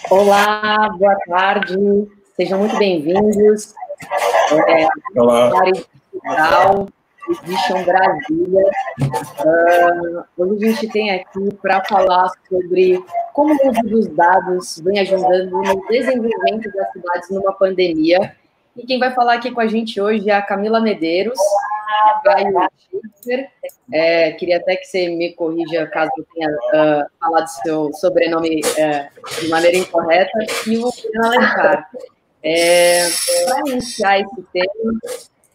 Olá, boa tarde, sejam muito bem-vindos. Olá. Edition Brasília. Hoje a gente tem aqui para falar sobre como o uso dos dados vem ajudando no desenvolvimento das cidades numa pandemia. E quem vai falar aqui com a gente hoje é a Camila Medeiros, Caio Schiffer. Queria até que você me corrija caso eu tenha falado seu sobrenome de maneira incorreta, e o Breno Alencar. Para iniciar esse tema,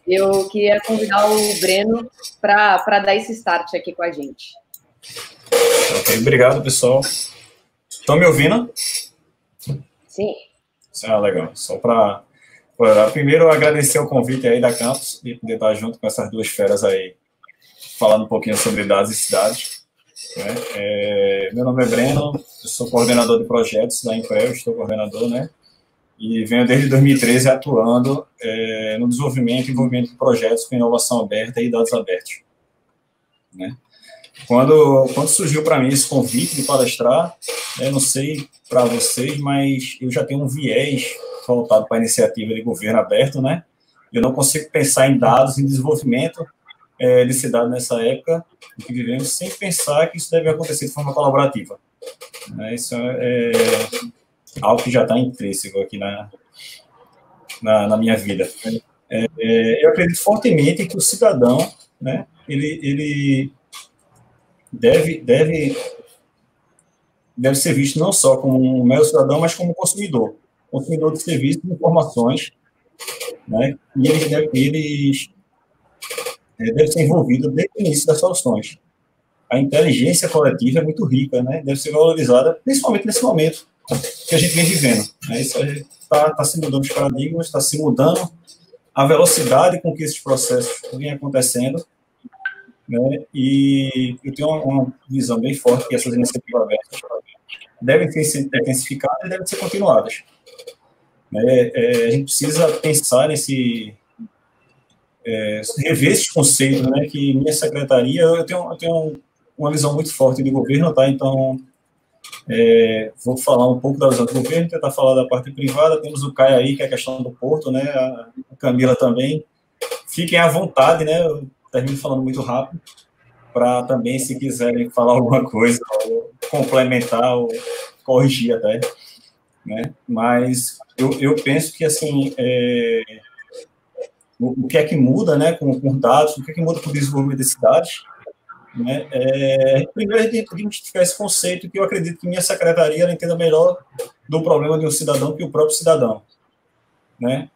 eu queria convidar o Breno para dar esse start aqui com a gente. Ok, obrigado, pessoal. Estão me ouvindo? Sim. Legal. Só para primeiro agradecer o convite aí da Campus e poder estar junto com essas duas feras aí, falando um pouquinho sobre dados e cidades. Meu nome é Breno, eu sou coordenador de projetos da Empreo, estou coordenador, né? E venho desde 2013 atuando no desenvolvimento e envolvimento de projetos com inovação aberta e dados abertos. Né? Quando surgiu para mim esse convite de palestrar, não sei para vocês, mas eu já tenho um viés voltado para a iniciativa de governo aberto, né? Eu não consigo pensar em dados, em desenvolvimento de cidade nessa época em que vivemos, sem pensar que isso deve acontecer de forma colaborativa. Isso é algo que já está intrínseco aqui na minha vida. Eu acredito fortemente que o cidadão, né, ele deve ser visto não só como um mero cidadão, mas como consumidor de serviços e informações, né, e eles devem ser envolvidos desde o início das soluções. A inteligência coletiva é muito rica, né, deve ser valorizada, principalmente nesse momento que a gente vem vivendo. Né? Isso está se mudando os paradigmas, está se mudando a velocidade com que esses processos vêm acontecendo, né? E eu tenho uma visão bem forte que essas iniciativas abertas devem ser intensificadas e devem ser continuadas. A gente precisa pensar rever esses conceitos, né? Que minha secretaria, eu tenho uma visão muito forte de governo, tá? Então, vou falar um pouco da visão do governo, tentar falar da parte privada. Temos o Caio aí, que é a questão do porto, né? A Camila também. Fiquem à vontade, né? Eu termino falando muito rápido, para também, se quiserem falar alguma coisa, ou complementar, ou corrigir até. Né? Mas eu penso que, assim, o que é que muda, né, com dados, o que é que muda com o desenvolvimento das cidades, né? Primeiro, a gente tem que identificar esse conceito, que eu acredito que minha secretaria ela entenda melhor do problema de um cidadão que o próprio cidadão. Né?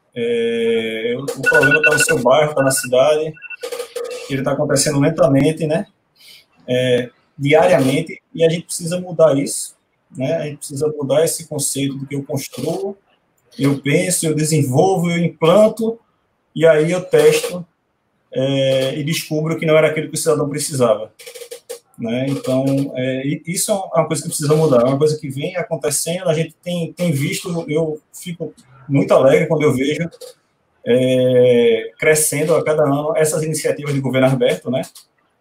O problema está no seu bairro, está na cidade, ele está acontecendo lentamente, né? Diariamente, e a gente precisa mudar isso. Né? A gente precisa mudar esse conceito de que eu construo, eu penso, eu desenvolvo, eu implanto, e aí eu testo e descubro que não era aquilo que o cidadão precisava. Né? Então, isso é uma coisa que precisa mudar, é uma coisa que vem acontecendo, a gente tem visto, eu fico muito alegre quando eu vejo crescendo a cada ano essas iniciativas de governo aberto, né?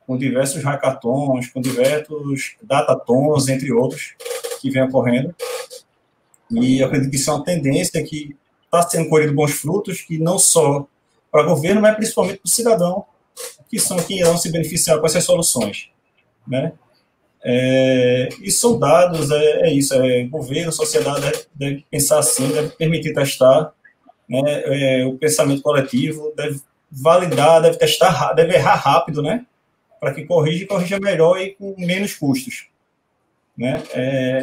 Com diversos hackathons, com diversos datatons, entre outros, que vem ocorrendo. E eu acredito que isso é uma tendência que está sendo colhido bons frutos, que não só para o governo, mas principalmente para o cidadão, que são que irão se beneficiar com essas soluções. Né? E são dados, isso, governo, sociedade deve pensar assim, deve permitir testar, né? O pensamento coletivo deve validar, deve testar, deve errar rápido, né? Para que corrija melhor e com menos custos. Né?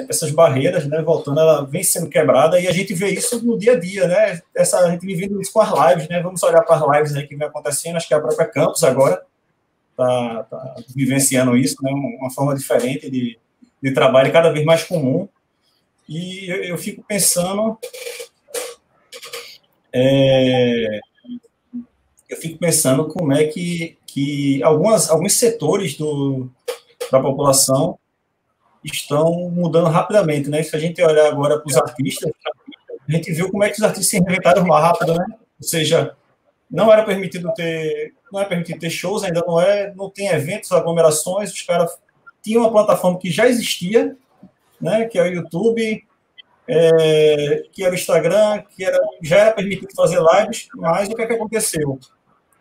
Essas barreiras, né, voltando, ela vem sendo quebrada e a gente vê isso no dia a dia, né? A gente vivendo isso com as lives, né? Vamos olhar para as lives aí que vem acontecendo, acho que a própria Campus agora está vivenciando isso, né? Uma forma diferente de trabalho, cada vez mais comum. E eu fico pensando como é que alguns setores da população estão mudando rapidamente, né? Se a gente olhar agora para os artistas, a gente viu como é que os artistas se reinventaram mais rápido, né? Ou seja, não era permitido ter shows, ainda não tem eventos, aglomerações, os caras tinham uma plataforma que já existia, né? Que é o YouTube, que era o Instagram, já era permitido fazer lives, mas o que é que aconteceu? O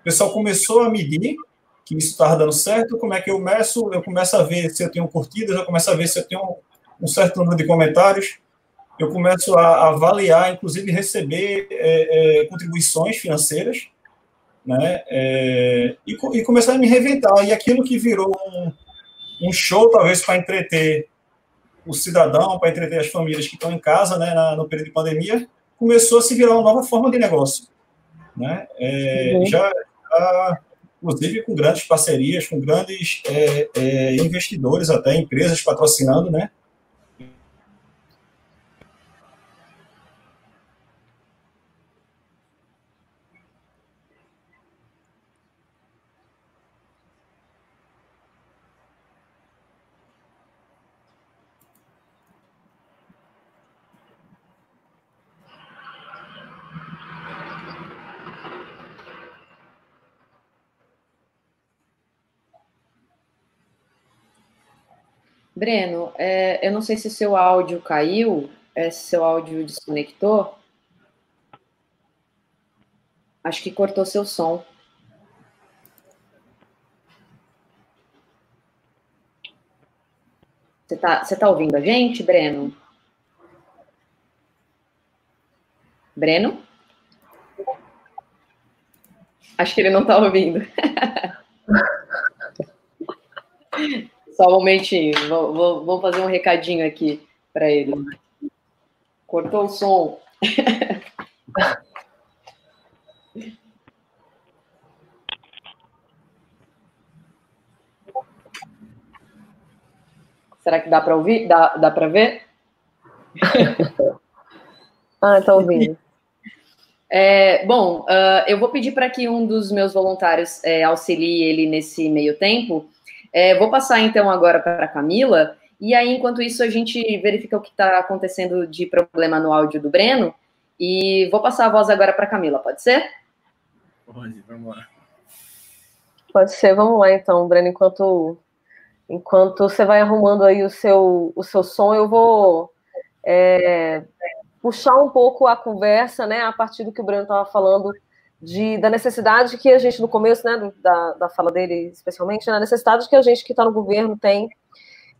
pessoal começou a medir que isso estava dando certo, como é que eu começo a ver se eu tenho curtidas, eu começo a ver se eu tenho um certo número de comentários, eu começo a avaliar, inclusive receber contribuições financeiras, né? E começar a me reinventar. E aquilo que virou um show, talvez, para entreter o cidadão, para entreter as famílias que estão em casa, né, no período de pandemia, começou a se virar uma nova forma de negócio, né? Já, inclusive, com grandes parcerias, com grandes investidores, até empresas patrocinando, né? Breno, eu não sei se seu áudio caiu, se seu áudio desconectou. Acho que cortou seu som. Você tá ouvindo a gente, Breno? Breno? Acho que ele não tá ouvindo. Só um momentinho, vou fazer um recadinho aqui para ele. Cortou o som. Será que dá para ouvir? Dá para ver? Tá ouvindo. Bom, eu vou pedir para que um dos meus voluntários auxilie ele nesse meio tempo. Vou passar, então, agora para a Camila, e aí, enquanto isso, a gente verifica o que está acontecendo de problema no áudio do Breno, e vou passar a voz agora para a Camila, pode ser? Pode, vamos lá. Pode ser, vamos lá, então, Breno, enquanto você vai arrumando aí o seu som, eu vou puxar um pouco a conversa, né, a partir do que o Breno estava falando, da necessidade que a gente, no começo, né, da fala dele, especialmente, né, a necessidade que a gente que está no governo tem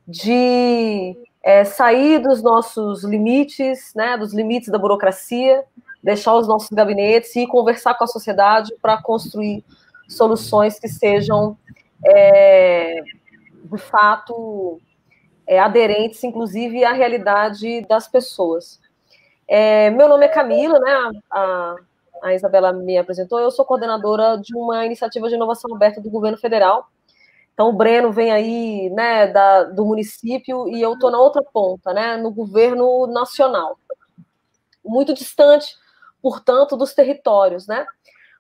de sair dos nossos limites, né, dos limites da burocracia, deixar os nossos gabinetes e conversar com a sociedade para construir soluções que sejam, de fato, aderentes, inclusive, à realidade das pessoas. Meu nome é Camila, né, a Isabela me apresentou, eu sou coordenadora de uma iniciativa de inovação aberta do governo federal. Então, o Breno vem aí, né, do município, e eu estou na outra ponta, né, no governo nacional. Muito distante, portanto, dos territórios, né?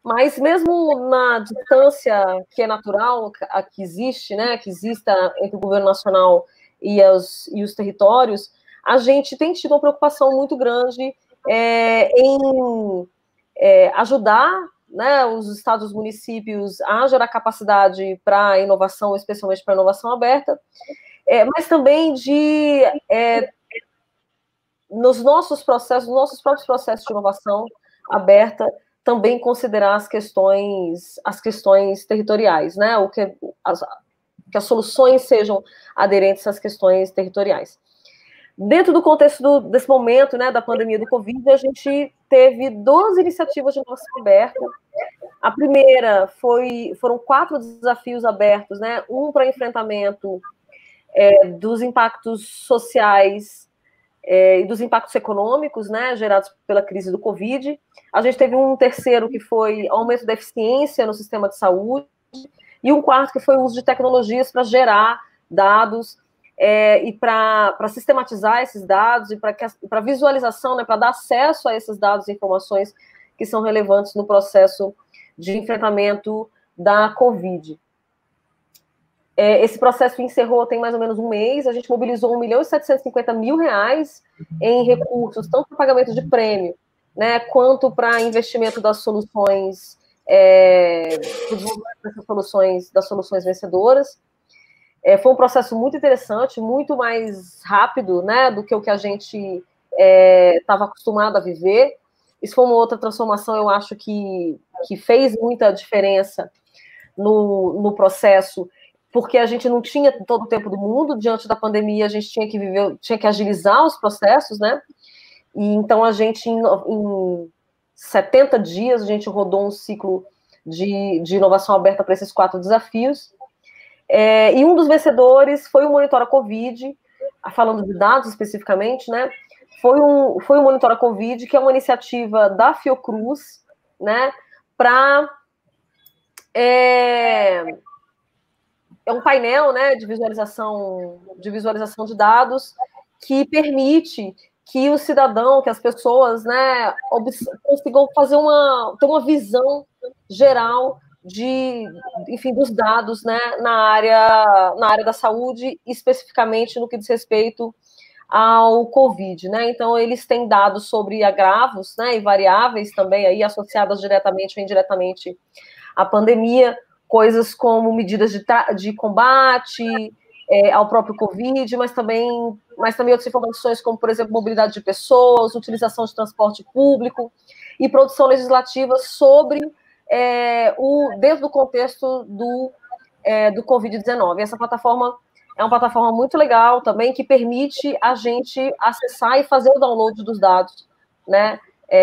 Mas mesmo na distância que é natural, que existe, né, que exista entre o governo nacional e os territórios, a gente tem tido uma preocupação muito grande em ajudar, né, os estados e os municípios a gerar capacidade para inovação, especialmente para inovação aberta, mas também nos nossos próprios processos de inovação aberta, também considerar as questões territoriais, né, que as soluções sejam aderentes às questões territoriais. Dentro do contexto desse momento, né, da pandemia do Covid, a gente teve 12 iniciativas de inovação aberta. A primeira foram 4 desafios abertos, né, um para enfrentamento dos impactos sociais e dos impactos econômicos, né, gerados pela crise do Covid. A gente teve um terceiro que foi aumento da eficiência no sistema de saúde, e um quarto que foi o uso de tecnologias para gerar dados e para sistematizar esses dados e para visualização, né, para dar acesso a esses dados e informações que são relevantes no processo de enfrentamento da Covid. Esse processo encerrou tem mais ou menos um mês, a gente mobilizou R$1.750.000 em recursos, tanto para pagamento de prêmio, né, quanto para investimento das soluções, das soluções vencedoras. Foi um processo muito interessante, muito mais rápido, né, do que o que a gente estava acostumado a viver. Isso foi uma outra transformação, eu acho que fez muita diferença no processo, porque a gente não tinha todo o tempo do mundo, diante da pandemia a gente tinha que agilizar os processos, né? E então a gente, em 70 dias, a gente rodou um ciclo de inovação aberta para esses 4 desafios, e um dos vencedores foi o Monitora Covid, falando de dados especificamente, né? Foi o Monitora Covid, que é uma iniciativa da Fiocruz, né? É um painel, né, de visualização de dados que permite que o cidadão, que as pessoas, né, consigam ter uma visão geral enfim, dos dados, né, na área da saúde, especificamente no que diz respeito ao Covid, né? Então, eles têm dados sobre agravos, né, e variáveis também aí associadas diretamente ou indiretamente à pandemia, coisas como medidas de combate ao próprio Covid, mas também outras informações como, por exemplo, mobilidade de pessoas, utilização de transporte público e produção legislativa sobre dentro do contexto do Covid-19. Essa plataforma é uma plataforma muito legal também, que permite a gente acessar e fazer o download dos dados, né?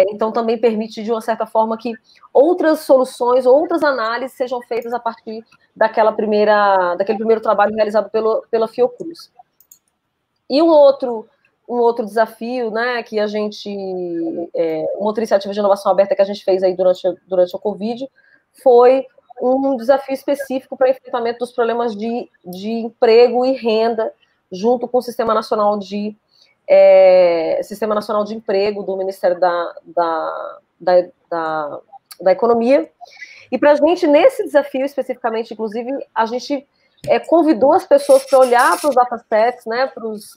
Então, também permite, de uma certa forma, que outras soluções, outras análises sejam feitas a partir daquele primeiro trabalho realizado pela Fiocruz. E um outro desafio, né, que a gente... uma outra iniciativa de inovação aberta que a gente fez aí durante o Covid foi um desafio específico para enfrentamento dos problemas de emprego e renda, junto com o Sistema Nacional de Emprego do Ministério da Economia. E para a gente, nesse desafio especificamente, inclusive, a gente convidou as pessoas para olhar para os datasets, né,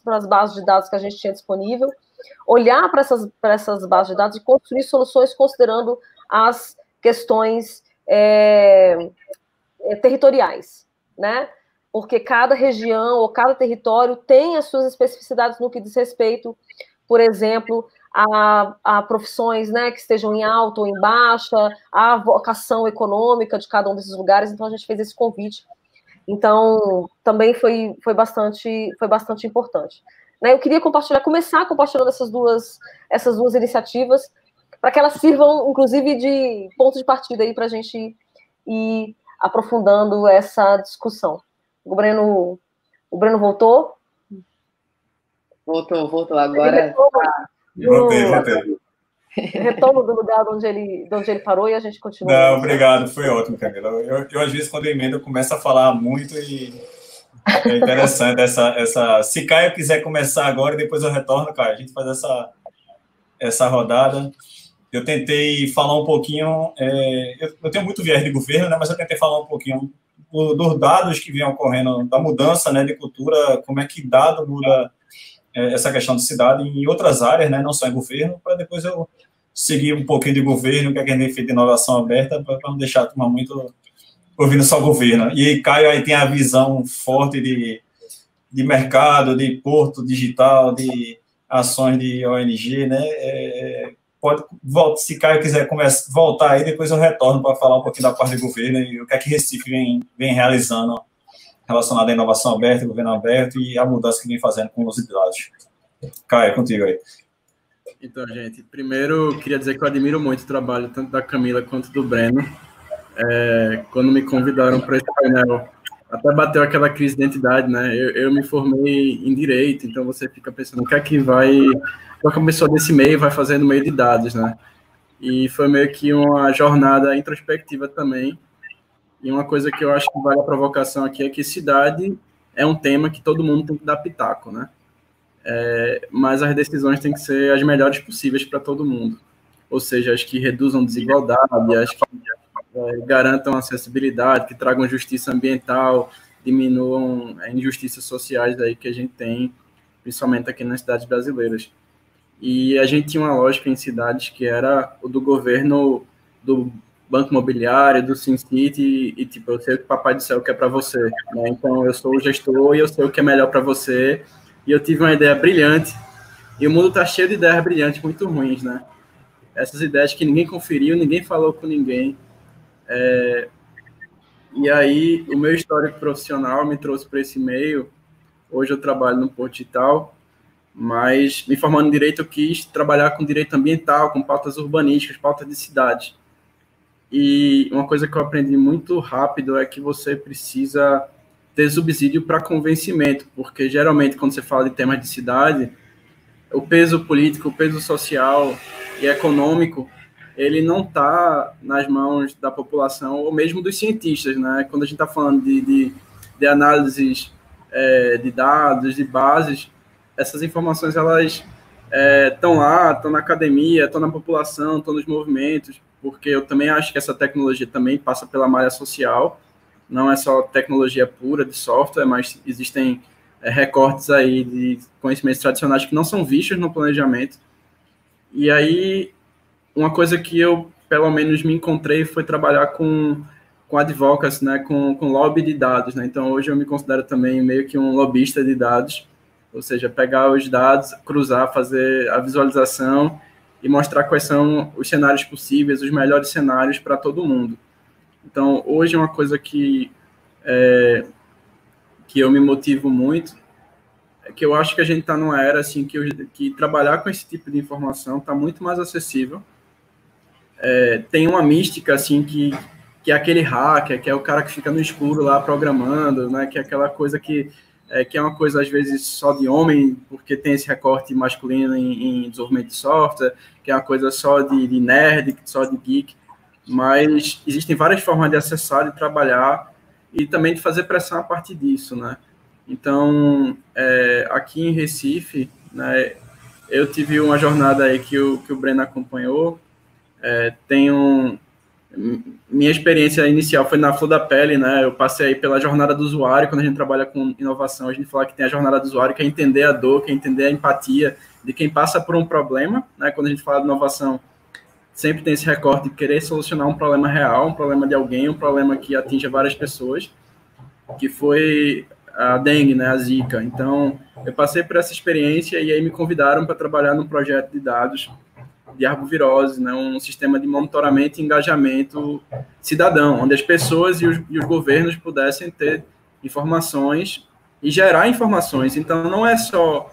para as bases de dados que a gente tinha disponível, olhar para essas bases de dados e construir soluções considerando as questões territoriais, né? Porque cada região ou cada território tem as suas especificidades no que diz respeito, por exemplo, a profissões, né, que estejam em alta ou em baixa, a vocação econômica de cada um desses lugares. Então, a gente fez esse convite. Então, também foi bastante importante. Né? Eu queria começar compartilhando essas duas iniciativas, para que elas sirvam, inclusive, de ponto de partida aí para a gente ir aprofundando essa discussão. O Breno voltou? Voltou. Agora... Voltei. Retomo do lugar de onde ele parou e a gente continua. Não, obrigado, foi ótimo, Camila. Eu às vezes, quando eu emendo, eu começo a falar muito e é interessante essa... Se Caio quiser começar agora e depois eu retorno, Caio, a gente faz essa rodada. Eu tentei falar um pouquinho, eu tenho muito viés de governo, né, mas eu tentei falar um pouquinho dos dados que vêm ocorrendo, da mudança, né, de cultura, como é que dado muda essa questão de cidade em outras áreas, né, não só em governo, para depois eu seguir um pouquinho de governo, que é que a gente fez de inovação aberta, para não deixar a turma muito ouvindo só governo. E aí, Caio aí tem a visão forte de mercado, de porto digital, de ações de ONG, né, se Caio quiser voltar aí, depois eu retorno para falar um pouquinho da parte do governo e o que é que Recife vem realizando relacionado à inovação aberta, governo aberto e a mudança que vem fazendo com os dados. Caio, contigo aí. Então, gente, primeiro queria dizer que eu admiro muito o trabalho tanto da Camila quanto do Breno. Quando me convidaram para esse painel, até bateu aquela crise de identidade, né? Eu me formei em Direito, então você fica pensando o que é que a pessoa desse meio vai fazer no meio de dados, né? E foi meio que uma jornada introspectiva também. E uma coisa que eu acho que vale a provocação aqui é que cidade é um tema que todo mundo tem que dar pitaco, né? Mas as decisões têm que ser as melhores possíveis para todo mundo. Ou seja, as que reduzam desigualdade, as que garantam acessibilidade, que tragam justiça ambiental, diminuam injustiças sociais aí que a gente tem, principalmente aqui nas cidades brasileiras. E a gente tinha uma lógica em cidades que era o do governo, do Banco Imobiliário, do SimCity, e tipo, eu sei o que o Papai do Céu quer para você, né? Então eu sou o gestor e eu sei o que é melhor para você. E eu tive uma ideia brilhante E o mundo está cheio de ideias brilhantes, muito ruins, né? Essas ideias que ninguém conferiu, ninguém falou com ninguém. E aí, o meu histórico profissional me trouxe para esse meio. Hoje eu trabalho no Porto Digital, mas me formando em Direito, eu quis trabalhar com direito ambiental, com pautas urbanísticas, pautas de cidade. E uma coisa que eu aprendi muito rápido é que você precisa ter subsídio para convencimento, porque geralmente quando você fala de temas de cidade, o peso político, o peso social e econômico, ele não está nas mãos da população ou mesmo dos cientistas, né? Quando a gente está falando de análises de dados, de bases, essas informações elas estão lá, estão na academia, estão na população, estão nos movimentos, porque eu também acho que essa tecnologia também passa pela malha social, não é só tecnologia pura de software, mas existem recortes aí de conhecimentos tradicionais que não são vistos no planejamento. E aí, uma coisa que eu, pelo menos, me encontrei foi trabalhar com advocacy, né, com lobby de dados, né? Então, hoje eu me considero também meio que um lobista de dados, ou seja, pegar os dados, cruzar, fazer a visualização e mostrar quais são os cenários possíveis, os melhores cenários para todo mundo. Então, hoje uma coisa que eu me motivo muito é que eu acho que a gente está numa era assim, que trabalhar com esse tipo de informação está muito mais acessível. Tem uma mística assim, que é aquele hacker, que é o cara que fica no escuro lá programando, né, que é aquela coisa que é uma coisa, às vezes, só de homem, porque tem esse recorte masculino em desenvolvimento de software, que é uma coisa só de nerd, só de geek, mas existem várias formas de acessar, de trabalhar e também de fazer pressão a partir disso, né? Então, aqui em Recife, né, eu tive uma jornada aí que o Breno acompanhou, minha experiência inicial foi na flor da pele, né? Eu passei aí pela jornada do usuário. Quando a gente trabalha com inovação, a gente fala que tem a jornada do usuário, que é entender a dor, que é entender a empatia de quem passa por um problema, né? Quando a gente fala de inovação, sempre tem esse recorte de querer solucionar um problema real, um problema de alguém, um problema que atinge várias pessoas, que foi a dengue, né? A Zika. Então, eu passei por essa experiência e aí me convidaram para trabalhar num projeto de dados de arbovirose, né, um sistema de monitoramento e engajamento cidadão, onde as pessoas e os governos pudessem ter informações e gerar informações. Então, não é só...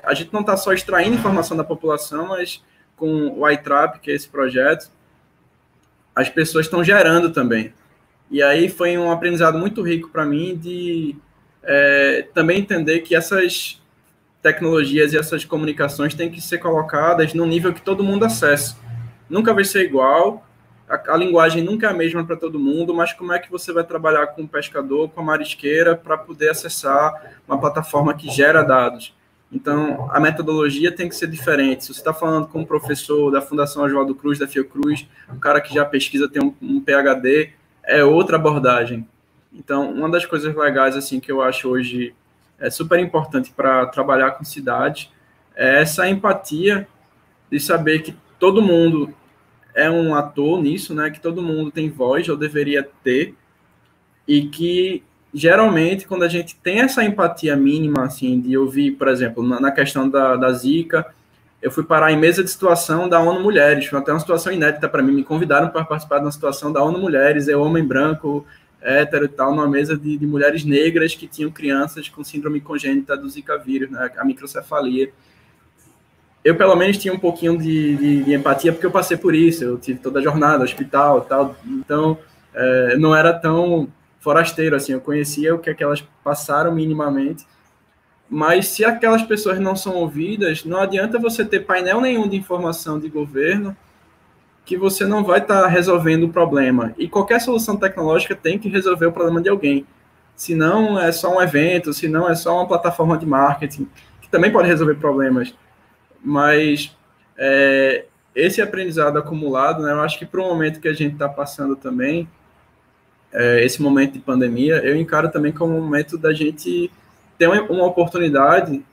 a gente não está só extraindo informação da população, mas com o iTrap, que é esse projeto, as pessoas estão gerando também. E aí foi um aprendizado muito rico para mim de também entender que essas tecnologias e essas comunicações têm que ser colocadas no nível que todo mundo acessa. Nunca vai ser igual, a linguagem nunca é a mesma para todo mundo, mas como é que você vai trabalhar com o pescador, com a marisqueira, para poder acessar uma plataforma que gera dados? Então, a metodologia tem que ser diferente. Se você está falando com um professor da Fundação Oswaldo Cruz, da Fiocruz, um cara que já pesquisa, tem um PhD, é outra abordagem. Então, uma das coisas legais assim, que eu acho hoje super importante para trabalhar com cidade, é essa empatia de saber que todo mundo é um ator nisso, né? Que todo mundo tem voz, ou deveria ter, e que, geralmente, quando a gente tem essa empatia mínima, assim, de ouvir, por exemplo, na questão da Zika, eu fui parar em mesa de situação da ONU Mulheres, foi até uma situação inédita para mim, me convidaram para participar de uma situação da ONU Mulheres, eu, homem branco, hétero e tal, numa mesa de mulheres negras que tinham crianças com síndrome congênita do Zika vírus, né, a microcefalia. Eu, pelo menos, tinha um pouquinho de empatia, porque eu passei por isso, eu tive toda a jornada, hospital e tal, então não era tão forasteiro, assim, eu conhecia o que elas passaram minimamente, mas se aquelas pessoas não são ouvidas, não adianta você ter painel nenhum de informação de governo, que você não vai estar resolvendo o problema. E qualquer solução tecnológica tem que resolver o problema de alguém. Se não é só um evento, se não é só uma plataforma de marketing, que também pode resolver problemas. Mas esse aprendizado acumulado, né, eu acho que para o momento que a gente está passando também, esse momento de pandemia, eu encaro também como um momento da gente ter uma oportunidade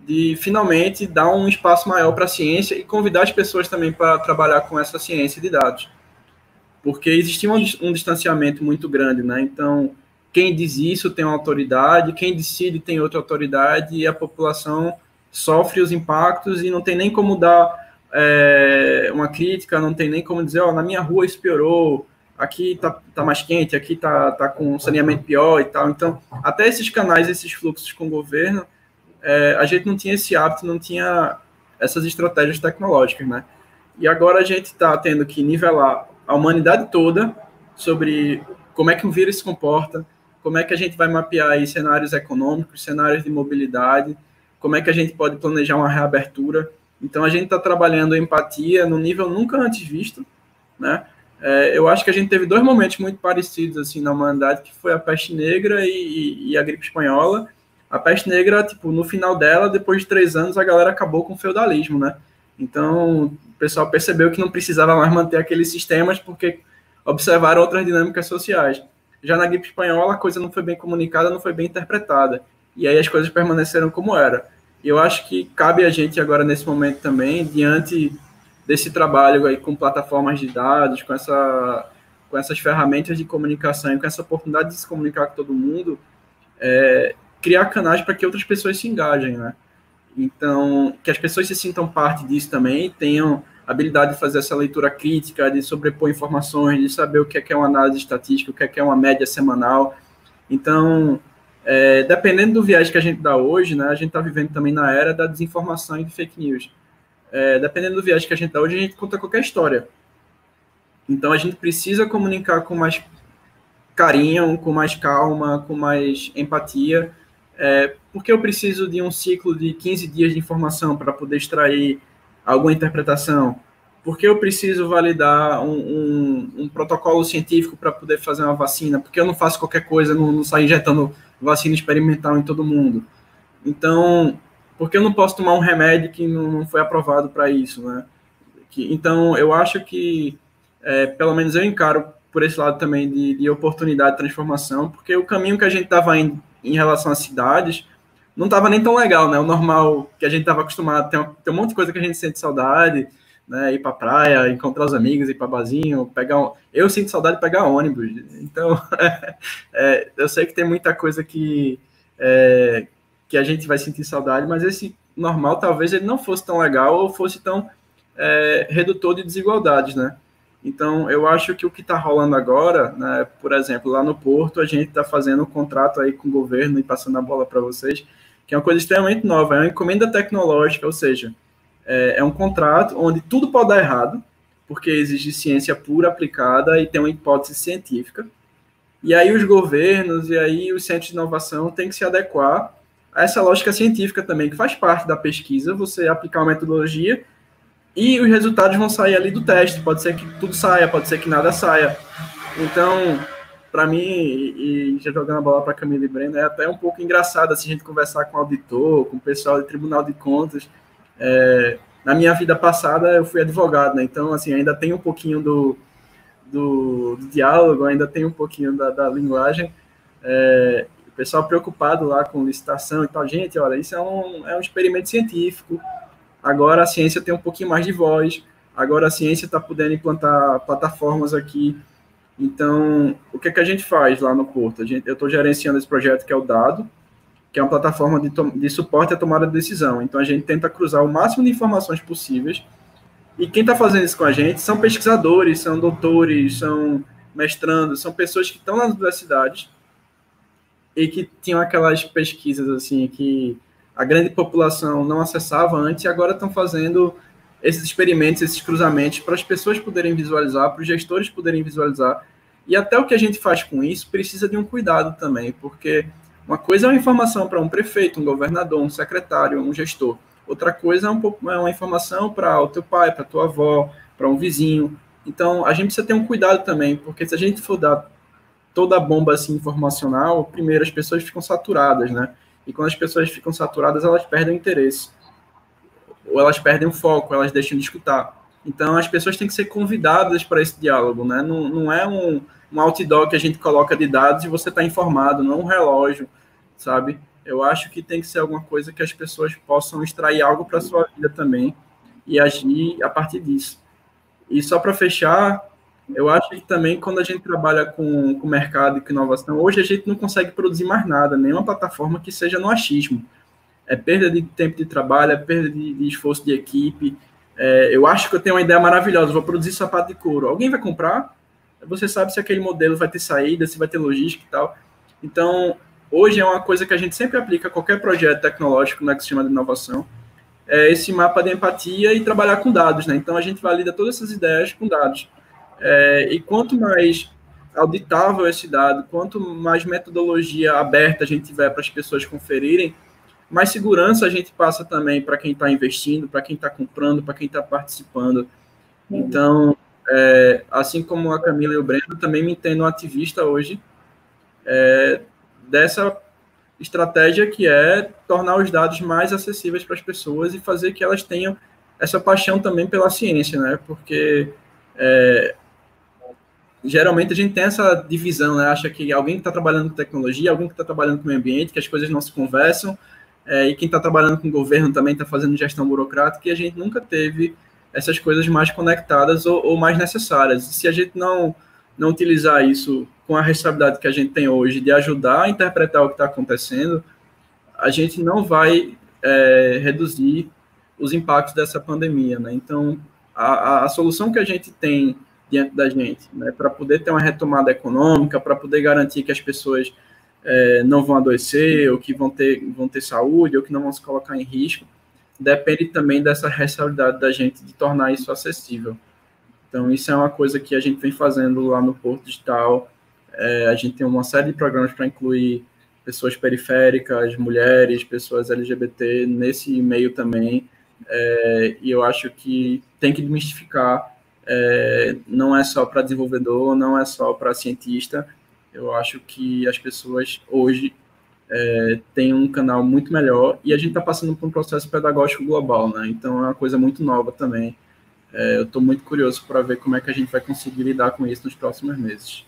de finalmente dar um espaço maior para a ciência e convidar as pessoas também para trabalhar com essa ciência de dados. Porque existia um distanciamento muito grande, né? Então, quem diz isso tem uma autoridade, quem decide tem outra autoridade, e a população sofre os impactos e não tem nem como dar uma crítica, não tem nem como dizer, na minha rua isso piorou, aqui tá mais quente, aqui tá com saneamento pior e tal. Então, até esses canais, esses fluxos com o governo, a gente não tinha esse hábito, não tinha essas estratégias tecnológicas, né? E agora a gente está tendo que nivelar a humanidade toda sobre como é que um vírus se comporta, como é que a gente vai mapear aí cenários econômicos, cenários de mobilidade, como é que a gente pode planejar uma reabertura. Então, a gente está trabalhando a empatia no nível nunca antes visto, né? Eu acho que a gente teve 2 momentos muito parecidos assim na humanidade, que foi a peste negra e a gripe espanhola. A peste negra, tipo, no final dela, depois de 3 anos, a galera acabou com o feudalismo, né? Então, o pessoal percebeu que não precisava mais manter aqueles sistemas porque observaram outras dinâmicas sociais. Já na gripe espanhola, a coisa não foi bem comunicada, não foi bem interpretada. E aí as coisas permaneceram como era. E eu acho que cabe a gente agora, nesse momento também, diante desse trabalho aí com plataformas de dados, com essas ferramentas de comunicação e com essa oportunidade de se comunicar com todo mundo, criar canais para que outras pessoas se engajem, né? Então, que as pessoas se sintam parte disso também, tenham a habilidade de fazer essa leitura crítica, de sobrepor informações, de saber o que é uma análise estatística, o que é uma média semanal. Então, dependendo do viés que a gente dá hoje, né, a gente está vivendo também na era da desinformação e de fake news. Dependendo do viés que a gente dá hoje, a gente conta qualquer história. Então, a gente precisa comunicar com mais carinho, com mais calma, com mais empatia, porque eu preciso de um ciclo de 15 dias de informação para poder extrair alguma interpretação, porque eu preciso validar um protocolo científico para poder fazer uma vacina, porque eu não faço qualquer coisa, não saio injetando vacina experimental em todo mundo. Então, porque eu não posso tomar um remédio que não foi aprovado para isso, né? Então, eu acho que, pelo menos eu encaro por esse lado também de oportunidade de transformação, porque o caminho que a gente estava indo em relação às cidades não estava nem tão legal, né? O normal que a gente estava acostumado, tem um monte de coisa que a gente sente saudade, né? Ir para praia, encontrar os amigos, ir para barzinho, eu sinto saudade de pegar ônibus. Então, eu sei que tem muita coisa que a gente vai sentir saudade, mas esse normal talvez ele não fosse tão legal ou fosse tão redutor de desigualdades, né? Então, eu acho que o que está rolando agora, né, por exemplo, lá no Porto, a gente está fazendo um contrato aí com o governo e passando a bola para vocês, que é uma coisa extremamente nova, é uma encomenda tecnológica, ou seja, é um contrato onde tudo pode dar errado, porque exige ciência pura aplicada e tem uma hipótese científica, e aí os governos e aí os centros de inovação têm que se adequar a essa lógica científica também, que faz parte da pesquisa, você aplicar uma metodologia e os resultados vão sair ali do teste. Pode ser que tudo saia, pode ser que nada saia. Então, para mim, e já jogando a bola para Camila e Breno, é até um pouco engraçado assim, a gente conversar com o auditor, com o pessoal do Tribunal de Contas. Na minha vida passada, eu fui advogado, né? Então, assim, ainda tem um pouquinho do diálogo, ainda tem um pouquinho da linguagem. O pessoal preocupado lá com licitação e tal. Gente, olha, isso é um experimento científico. Agora a ciência tem um pouquinho mais de voz, agora a ciência está podendo implantar plataformas aqui. Então, o que a gente faz lá no Porto? Eu estou gerenciando esse projeto que é o Dado, que é uma plataforma de suporte à tomada de decisão. Então, a gente tenta cruzar o máximo de informações possíveis, e quem está fazendo isso com a gente são pesquisadores, são doutores, são mestrandos, são pessoas que estão nas universidades e que tinham aquelas pesquisas assim que a grande população não acessava antes e agora estão fazendo esses experimentos, esses cruzamentos para as pessoas poderem visualizar, para os gestores poderem visualizar. E até o que a gente faz com isso precisa de um cuidado também, porque uma coisa é uma informação para um prefeito, um governador, um secretário, um gestor. Outra coisa é uma informação para o teu pai, para a tua avó, para um vizinho. Então, a gente precisa ter um cuidado também, porque se a gente for dar toda a bomba assim, informacional, primeiro as pessoas ficam saturadas, né? E quando as pessoas ficam saturadas, elas perdem o interesse. Ou elas perdem o foco, elas deixam de escutar. Então, as pessoas têm que ser convidadas para esse diálogo, né? Não é um outdoor que a gente coloca de dados e você está informado, não é um relógio, sabe? Eu acho que tem que ser alguma coisa que as pessoas possam extrair algo para a sua vida também e agir a partir disso. E só para fechar, eu acho que também quando a gente trabalha com mercado e com inovação, hoje a gente não consegue produzir mais nada, nenhuma plataforma que seja no achismo. é perda de tempo de trabalho, é perda de esforço de equipe. Eu acho que eu tenho uma ideia maravilhosa, vou produzir sapato de couro. Alguém vai comprar? Você sabe se aquele modelo vai ter saída, se vai ter logística e tal. Então, hoje é uma coisa que a gente sempre aplica a qualquer projeto tecnológico no ecossistema de inovação, é esse mapa de empatia e trabalhar com dados, né? Então, a gente valida todas essas ideias com dados. E quanto mais auditável esse dado, quanto mais metodologia aberta a gente tiver para as pessoas conferirem, mais segurança a gente passa também para quem está investindo, para quem está comprando, para quem está participando. Então, assim como a Camila e o Breno, também me entendo um ativista hoje dessa estratégia que é tornar os dados mais acessíveis para as pessoas e fazer que elas tenham essa paixão também pela ciência, né? Porque geralmente a gente tem essa divisão, né? Acha que alguém que está trabalhando com tecnologia, alguém que está trabalhando com o meio ambiente, que as coisas não se conversam, e quem está trabalhando com o governo também está fazendo gestão burocrática, e a gente nunca teve essas coisas mais conectadas ou mais necessárias. E se a gente não utilizar isso com a responsabilidade que a gente tem hoje de ajudar a interpretar o que está acontecendo, a gente não vai reduzir os impactos dessa pandemia, né? Então, a solução que a gente tem diante da gente, né, para poder ter uma retomada econômica, para poder garantir que as pessoas não vão adoecer, ou que vão ter saúde, ou que não vão se colocar em risco, depende também dessa responsabilidade da gente de tornar isso acessível. Então, isso é uma coisa que a gente vem fazendo lá no Porto Digital. A gente tem uma série de programas para incluir pessoas periféricas, mulheres, pessoas LGBT nesse meio também. E eu acho que tem que desmistificar. Não é só para desenvolvedor, não é só para cientista. Eu acho que as pessoas hoje têm um canal muito melhor e a gente está passando por um processo pedagógico global, né? Então, é uma coisa muito nova também. Eu estou muito curioso para ver como é que a gente vai conseguir lidar com isso nos próximos meses.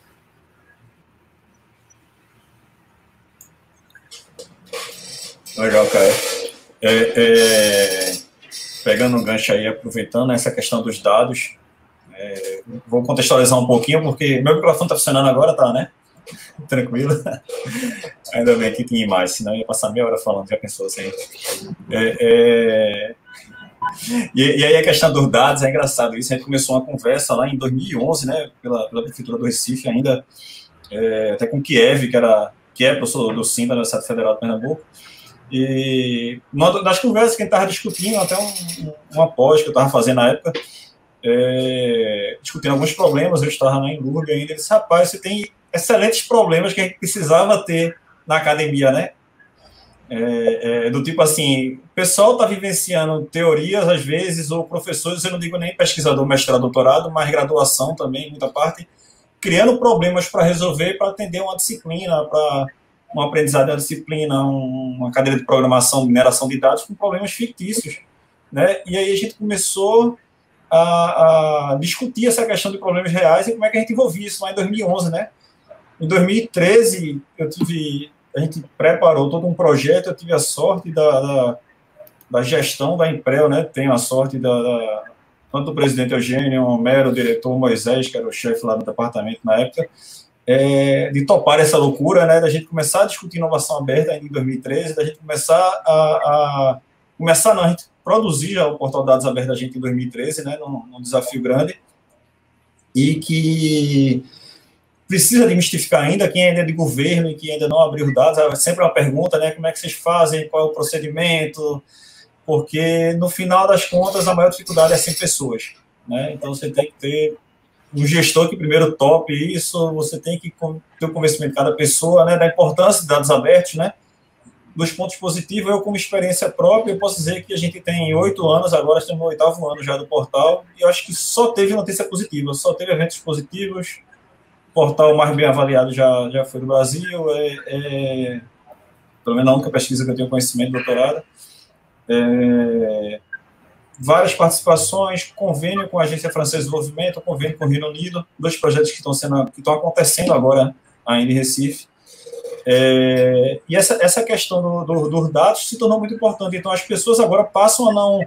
Legal, cara. Pegando um gancho aí, aproveitando essa questão dos dados, vou contextualizar um pouquinho, porque meu microfone está funcionando agora, tá, né? Tranquilo. Ainda bem que tinha imagem, senão eu ia passar meia hora falando, já pensou assim. E aí a questão dos dados é engraçado. Isso a gente começou uma conversa lá em 2011, né, pela Prefeitura do Recife ainda, até com Kiev, que é professor do SIM da Universidade Federal de Pernambuco. E uma das conversas que a gente estava discutindo, até uma pós que eu estava fazendo na época, discutindo alguns problemas, eu estava lá em Lourdes ainda, ele disse, rapaz, você tem excelentes problemas que a gente precisava ter na academia, né? Do tipo assim, o pessoal está vivenciando teorias às vezes, ou professores, eu não digo nem pesquisador, mestrado, doutorado, mas graduação também, muita parte, criando problemas para resolver, para atender uma disciplina, para um aprendizado da disciplina, uma cadeira de programação, mineração de dados, com problemas fictícios, né? E aí a gente começou a discutir essa questão de problemas reais e como é que a gente envolvia isso lá em 2011, né? Em 2013, a gente preparou todo um projeto, eu tive a sorte da gestão da Emprel, né? Tenho a sorte tanto do presidente Eugênio, o Mero, o diretor Moisés, que era o chefe lá do departamento na época, de topar essa loucura, né? Da gente começar a discutir inovação aberta ainda em 2013, da gente começar a gente produzir já o portal de dados aberto da gente em 2013, né? Num desafio grande, e que precisa demistificar ainda, quem ainda é de governo e que ainda não abriu os dados, é sempre uma pergunta, né, como é que vocês fazem, qual é o procedimento, porque no final das contas a maior dificuldade é 100 pessoas, né, então você tem que ter um gestor que primeiro tope isso, você tem que ter o convencimento de cada pessoa, né, da importância de dados abertos, né, dos pontos positivos. Eu, como experiência própria, eu posso dizer que a gente tem 8 anos, agora estamos no 8º ano já do portal, e eu acho que só teve notícia positiva, só teve eventos positivos. O portal mais bem avaliado já foi do Brasil, pelo menos a única pesquisa que eu tenho conhecimento, doutorado. Várias participações, convênio com a Agência Francesa de Desenvolvimento, convênio com o Reino Unido, 2 projetos que estão acontecendo agora ainda em Recife. E essa questão dos dados se tornou muito importante. Então, as pessoas agora passam a não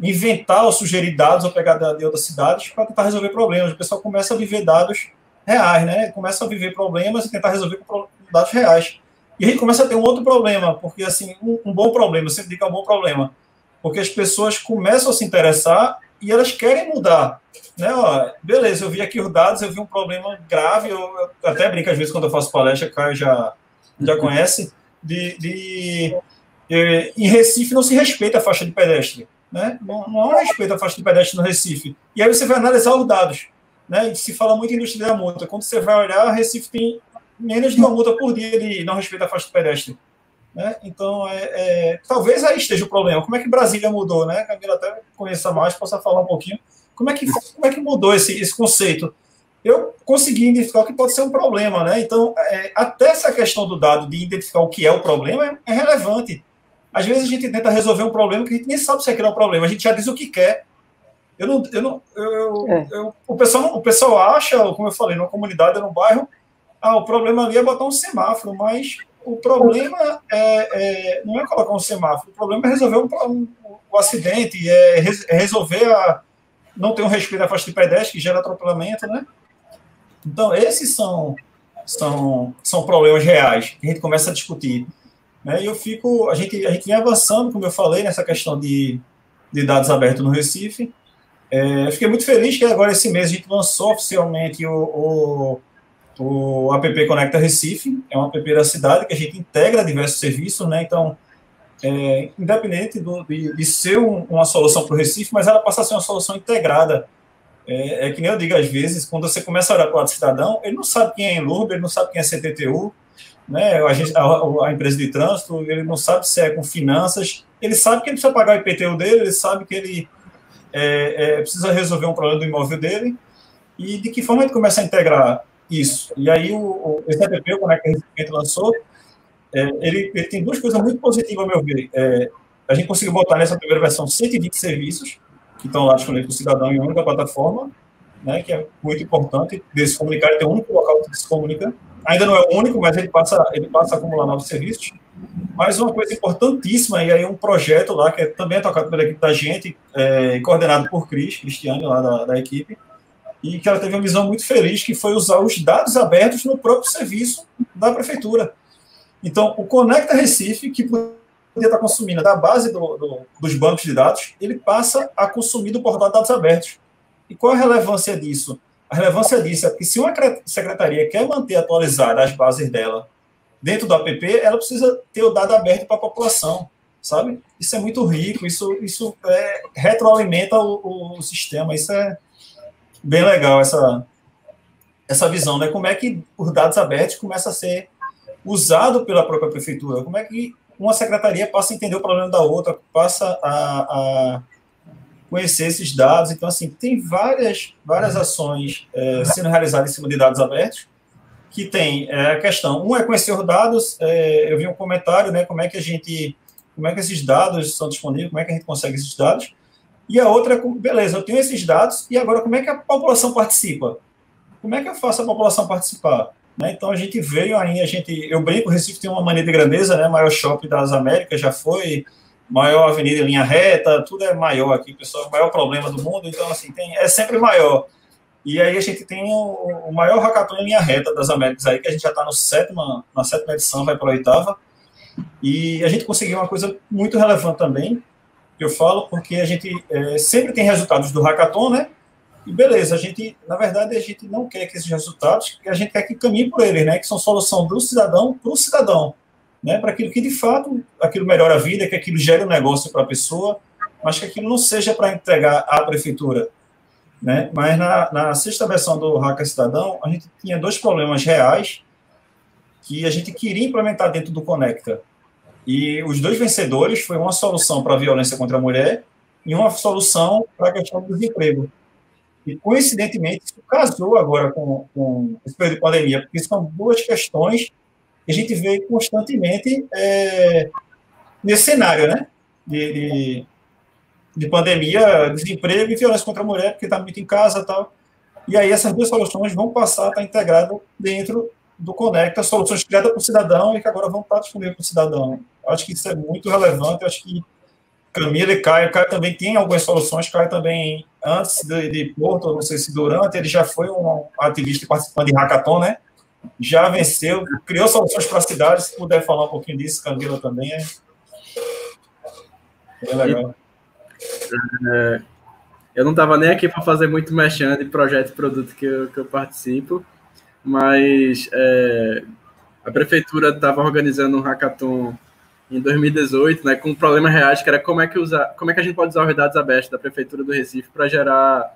inventar ou sugerir dados ou pegar de outras cidades para tentar resolver problemas. O pessoal começa a viver dados reais, né? Começa a viver problemas e tentar resolver com dados reais. E a gente começa a ter um outro problema, porque, assim, um bom problema, eu sempre digo que é um bom problema, porque as pessoas começam a se interessar e elas querem mudar, né? Ó, beleza, eu vi aqui os dados, eu vi um problema grave, eu até brinco às vezes quando eu faço palestra, o Caio já conhece, em Recife não se respeita a faixa de pedestre, né? Não há um respeito à faixa de pedestre no Recife. E aí você vai analisar os dados, né? E se fala muito em indústria da multa. Quando você vai olhar, Recife tem menos de uma multa por dia de não respeito à faixa de pedestre, né? Então, talvez aí esteja o problema. Como é que Brasília mudou, né? Camila até conheça mais, possa falar um pouquinho. Como é que mudou esse conceito? Eu consegui identificar que pode ser um problema, né? Então, até essa questão do dado de identificar o que é o problema é relevante. Às vezes a gente tenta resolver um problema que a gente nem sabe se aquilo é um problema, a gente já diz o que quer. O pessoal acha, como eu falei, numa comunidade, num bairro, o problema ali é botar um semáforo, mas o problema não é colocar um semáforo, o problema é resolver o acidente, resolver não ter um respeito à faixa de pedestre, que gera atropelamento, né? Então, esses são problemas reais que a gente começa a discutir, né? E a gente vem avançando, como eu falei, nessa questão de dados abertos no Recife. Eu fiquei muito feliz que agora, esse mês, a gente lançou oficialmente o app Conecta Recife. É um app da cidade que a gente integra diversos serviços, né? Então, independente de ser uma solução para o Recife, mas ela passa a ser uma solução integrada. Que nem eu digo às vezes, quando você começa a olhar para o lado do cidadão, ele não sabe quem é Enlurb, ele não sabe quem é CTTU, né? A empresa de trânsito, ele não sabe se é com finanças, ele sabe que ele precisa pagar o IPTU dele, ele sabe que ele precisa resolver um problema do imóvel dele, e de que forma a gente começa a integrar isso. E aí, esse app, o Conecta Recife, que a gente lançou, ele tem duas coisas muito positivas, a meu ver. A gente conseguiu botar nessa primeira versão 120 serviços, que estão lá disponíveis para o cidadão em uma única plataforma, né, que é muito importante, de se comunicar, ele tem um único local que se comunica. Ainda não é o único, mas ele passa a acumular novos serviços. Mas uma coisa importantíssima, e aí um projeto lá, que também é tocado pela equipe da gente, coordenado por Cristiane, lá da equipe, e que ela teve uma visão muito feliz, que foi usar os dados abertos no próprio serviço da prefeitura. Então, o Conecta Recife, que podia estar consumindo da base dos bancos de dados, ele passa a consumir do portal de dados abertos. E qual a relevância disso? A relevância disso é que se uma secretaria quer manter atualizada as bases dela dentro do app, ela precisa ter o dado aberto para a população, sabe? Isso é muito rico, isso retroalimenta o sistema, isso é bem legal, essa visão, né? Como é que os dados abertos começam a ser usados pela própria prefeitura, como é que uma secretaria passa a entender o problema da outra, passa a conhecer esses dados. Então, assim, tem várias ações sendo realizadas em cima de dados abertos, que tem a questão, um é conhecer os dados, eu vi um comentário, né, como é que esses dados são disponíveis, como é que a gente consegue esses dados, e a outra é, beleza, eu tenho esses dados, e agora como é que a população participa? Como é que eu faço a população participar? Né? Então, a gente veio aí, eu brinco, o Recife tem uma mania de grandeza, né, maior shopping das Américas, já foi, maior avenida em linha reta, tudo é maior aqui, pessoal, o maior problema do mundo, então, assim, é sempre maior. E aí a gente tem o maior hackathon em linha reta das Américas aí, que a gente já está na sétima edição, vai para a 8ª, e a gente conseguiu uma coisa muito relevante também, que eu falo, porque a gente sempre tem resultados do hackathon, né? E beleza, na verdade, a gente não quer que esses resultados, a gente quer que caminhe por eles, né? Que são solução do cidadão para o cidadão, né? Para aquilo que, de fato, aquilo melhora a vida, que aquilo gere um negócio para a pessoa, mas que aquilo não seja para entregar à prefeitura, né? Mas na sexta versão do Hacker Cidadão, a gente tinha dois problemas reais que a gente queria implementar dentro do Conecta. E os dois vencedores foi uma solução para a violência contra a mulher e uma solução para a questão do desemprego. E, coincidentemente, isso casou agora com esse período de pandemia, porque são duas questões que a gente vê constantemente nesse cenário, né? De pandemia, desemprego e violência contra a mulher, porque está muito em casa e tal. E aí essas duas soluções vão passar a estar integradas dentro do Conecta, soluções criadas para o cidadão e que agora vão estar disponíveis para o cidadão. Acho que isso é muito relevante, acho que Camila e Caio também tem algumas soluções, Caio também, antes de Porto, não sei se durante, ele já foi um ativista participante de hackathon, né? já venceu, criou soluções para a cidade. Se puder falar um pouquinho disso, Camila, também é legal. Eu não estava nem aqui para fazer muito merchan de projeto e produto que eu participo, mas a prefeitura estava organizando um hackathon em 2018, né, com problemas reais, que era como é que a gente pode usar os dados abertos da prefeitura do Recife para gerar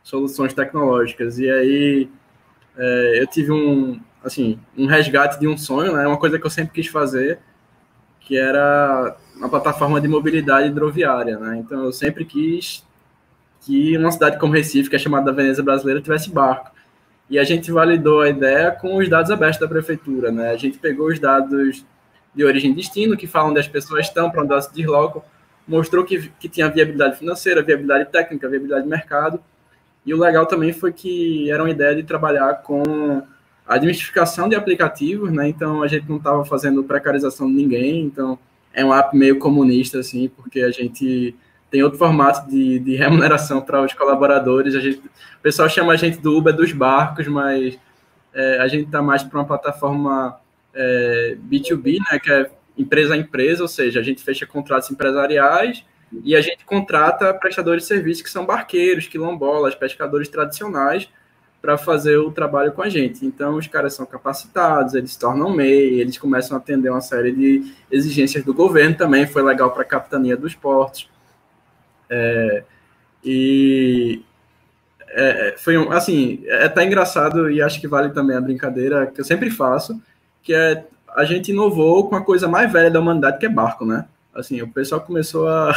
soluções tecnológicas. E aí eu tive um resgate de um sonho, né, uma coisa que eu sempre quis fazer, que era uma plataforma de mobilidade hidroviária, né? Então eu sempre quis que uma cidade como Recife, que é chamada Veneza Brasileira, tivesse barco. E a gente validou a ideia com os dados abertos da prefeitura, né? A gente pegou os dados de origem e destino, que falam onde as pessoas estão, para onde elas se deslocam, mostrou que tinha viabilidade financeira, viabilidade técnica, viabilidade de mercado. E o legal também foi que era uma ideia de trabalhar com a desmistificação de aplicativos, né? Então a gente não estava fazendo precarização de ninguém, então é um app meio comunista, assim, porque a gente tem outro formato de remuneração para os colaboradores. O pessoal chama a gente do Uber dos barcos, mas a gente está mais para uma plataforma B2B, né, que é empresa a empresa, ou seja, a gente fecha contratos empresariais e a gente contrata prestadores de serviços que são barqueiros, quilombolas, pescadores tradicionais, para fazer o trabalho com a gente. Então, os caras são capacitados, eles se tornam MEI, eles começam a atender uma série de exigências do governo também, foi legal para a capitania dos portos. Foi assim, até engraçado, e acho que vale também a brincadeira que eu sempre faço, que a gente inovou com a coisa mais velha da humanidade, que é barco, né? Assim, o pessoal começou a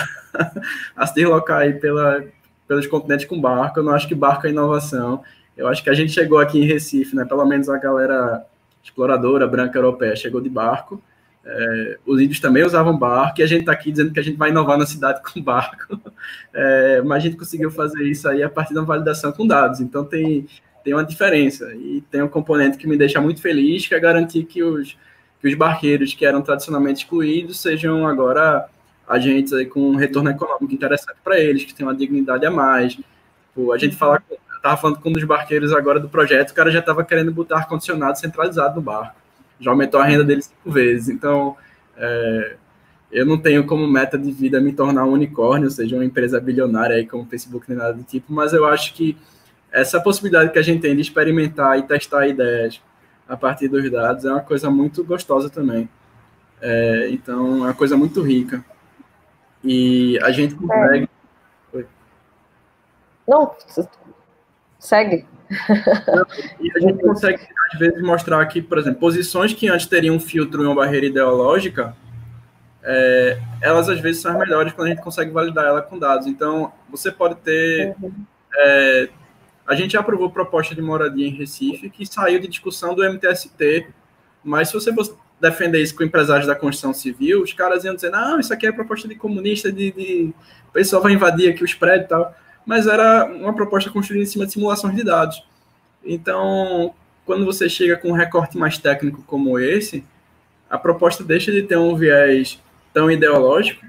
se deslocar aí pelos continentes com barco. Eu não acho que barco é inovação. Eu acho que a gente chegou aqui em Recife, né? Pelo menos a galera exploradora, branca, europeia, chegou de barco. Os índios também usavam barco, e a gente está aqui dizendo que a gente vai inovar na cidade com barco. Mas a gente conseguiu fazer isso aí a partir da validação com dados. Então tem uma diferença. E tem um componente que me deixa muito feliz, que é garantir que os barqueiros que eram tradicionalmente excluídos sejam agora agentes aí com um retorno econômico interessante para eles, que tem uma dignidade a mais. A gente estava falando com um dos barqueiros agora do projeto, o cara já estava querendo botar ar-condicionado centralizado no barco. Já aumentou a renda dele 5 vezes. Então, eu não tenho como meta de vida me tornar um unicórnio, ou seja, uma empresa bilionária aí como o Facebook, nem nada do tipo, mas eu acho que essa possibilidade que a gente tem de experimentar e testar ideias a partir dos dados é uma coisa muito gostosa também. Então, é uma coisa muito rica. E a gente consegue... Não, segue. E a gente consegue, às vezes, mostrar que, por exemplo, posições que antes teriam um filtro e uma barreira ideológica, elas, às vezes, são as melhores quando a gente consegue validar ela com dados. Então, você pode ter... a gente já aprovou proposta de moradia em Recife, que saiu de discussão do MTST, mas se você fosse defender isso com empresários da construção civil, os caras iam dizer, não, isso aqui é proposta de comunista, o pessoal vai invadir aqui os prédios e tal, mas era uma proposta construída em cima de simulações de dados. Então, quando você chega com um recorte mais técnico como esse, a proposta deixa de ter um viés tão ideológico,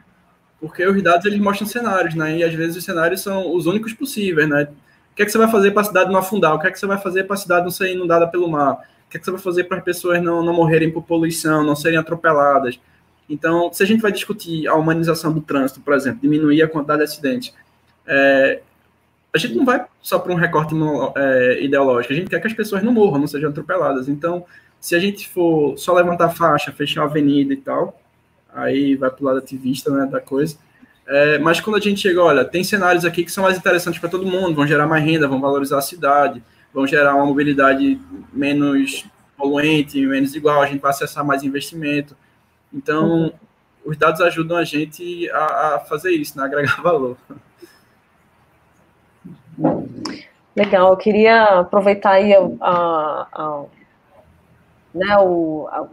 porque os dados eles mostram cenários, né? E às vezes os cenários são os únicos possíveis, né? O que é que você vai fazer para a cidade não afundar? O que é que você vai fazer para a cidade não ser inundada pelo mar? O que é que você vai fazer para as pessoas não morrerem por poluição, não serem atropeladas? Então, se a gente vai discutir a humanização do trânsito, por exemplo, diminuir a quantidade de acidentes, a gente não vai só para um recorte ideológico, a gente quer que as pessoas não morram, não sejam atropeladas. Então, se a gente for só levantar faixa, fechar a avenida e tal, aí vai para o lado ativista, né, da coisa. Mas quando a gente chega, olha, tem cenários aqui que são mais interessantes para todo mundo, vão gerar mais renda, vão valorizar a cidade, vão gerar uma mobilidade menos poluente, menos igual, a gente vai acessar mais investimento. Então, os dados ajudam a gente a fazer isso, né, agregar valor. Legal, eu queria aproveitar aí o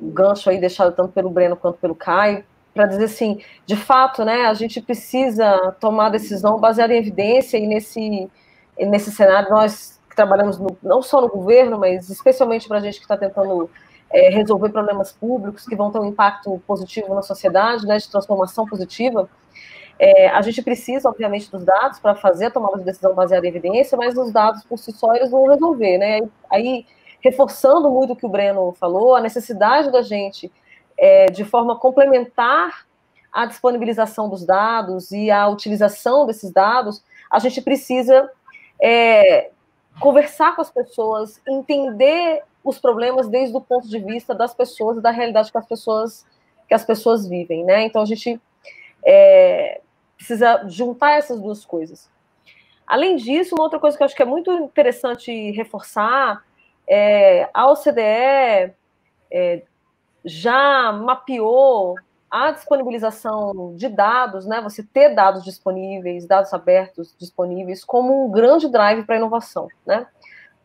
gancho aí deixado tanto pelo Breno quanto pelo Caio, para dizer assim, de fato, né, a gente precisa tomar decisão baseada em evidência, e nesse cenário nós que trabalhamos não só no governo, mas especialmente para a gente que está tentando resolver problemas públicos que vão ter um impacto positivo na sociedade, né, de transformação positiva, a gente precisa, obviamente, dos dados para fazer a tomada de decisão baseada em evidência, mas os dados por si só eles vão resolver, né? Aí reforçando muito o que o Breno falou, a necessidade da gente, de forma complementar à disponibilização dos dados e à utilização desses dados, a gente precisa conversar com as pessoas, entender os problemas desde o ponto de vista das pessoas e da realidade que as pessoas vivem, né? Então a gente precisa juntar essas duas coisas. Além disso, uma outra coisa que eu acho que é muito interessante reforçar a OCDE já mapeou a disponibilização de dados, né? Você ter dados disponíveis, dados abertos disponíveis, como um grande drive para a inovação, né?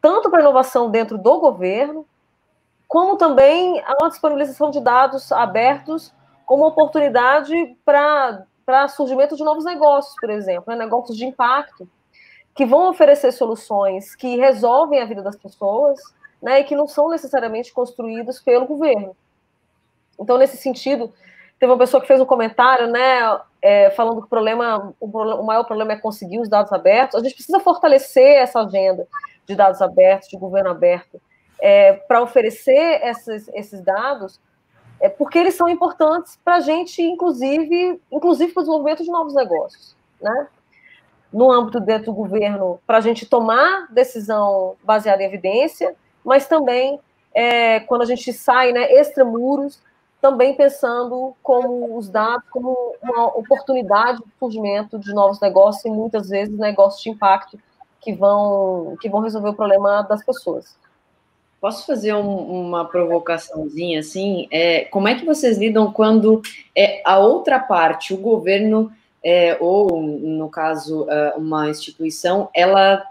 Tanto para a inovação dentro do governo, como também a disponibilização de dados abertos como oportunidade para surgimento de novos negócios, por exemplo, né? Negócios de impacto, que vão oferecer soluções que resolvem a vida das pessoas, né? E que não são necessariamente construídos pelo governo. Então, nesse sentido, teve uma pessoa que fez um comentário, né, falando que o maior problema é conseguir os dados abertos. A gente precisa fortalecer essa agenda de dados abertos, de governo aberto, para oferecer esses dados, porque eles são importantes para a gente, inclusive para o desenvolvimento de novos negócios, né? No âmbito dentro do governo, para a gente tomar decisão baseada em evidência, mas também quando a gente sai, né, extramuros, também pensando como os dados como uma oportunidade de surgimento de novos negócios e muitas vezes negócios de impacto que vão resolver o problema das pessoas. Posso fazer uma provocaçãozinha assim? Como é que vocês lidam quando a outra parte, o governo, ou, no caso, uma instituição, ela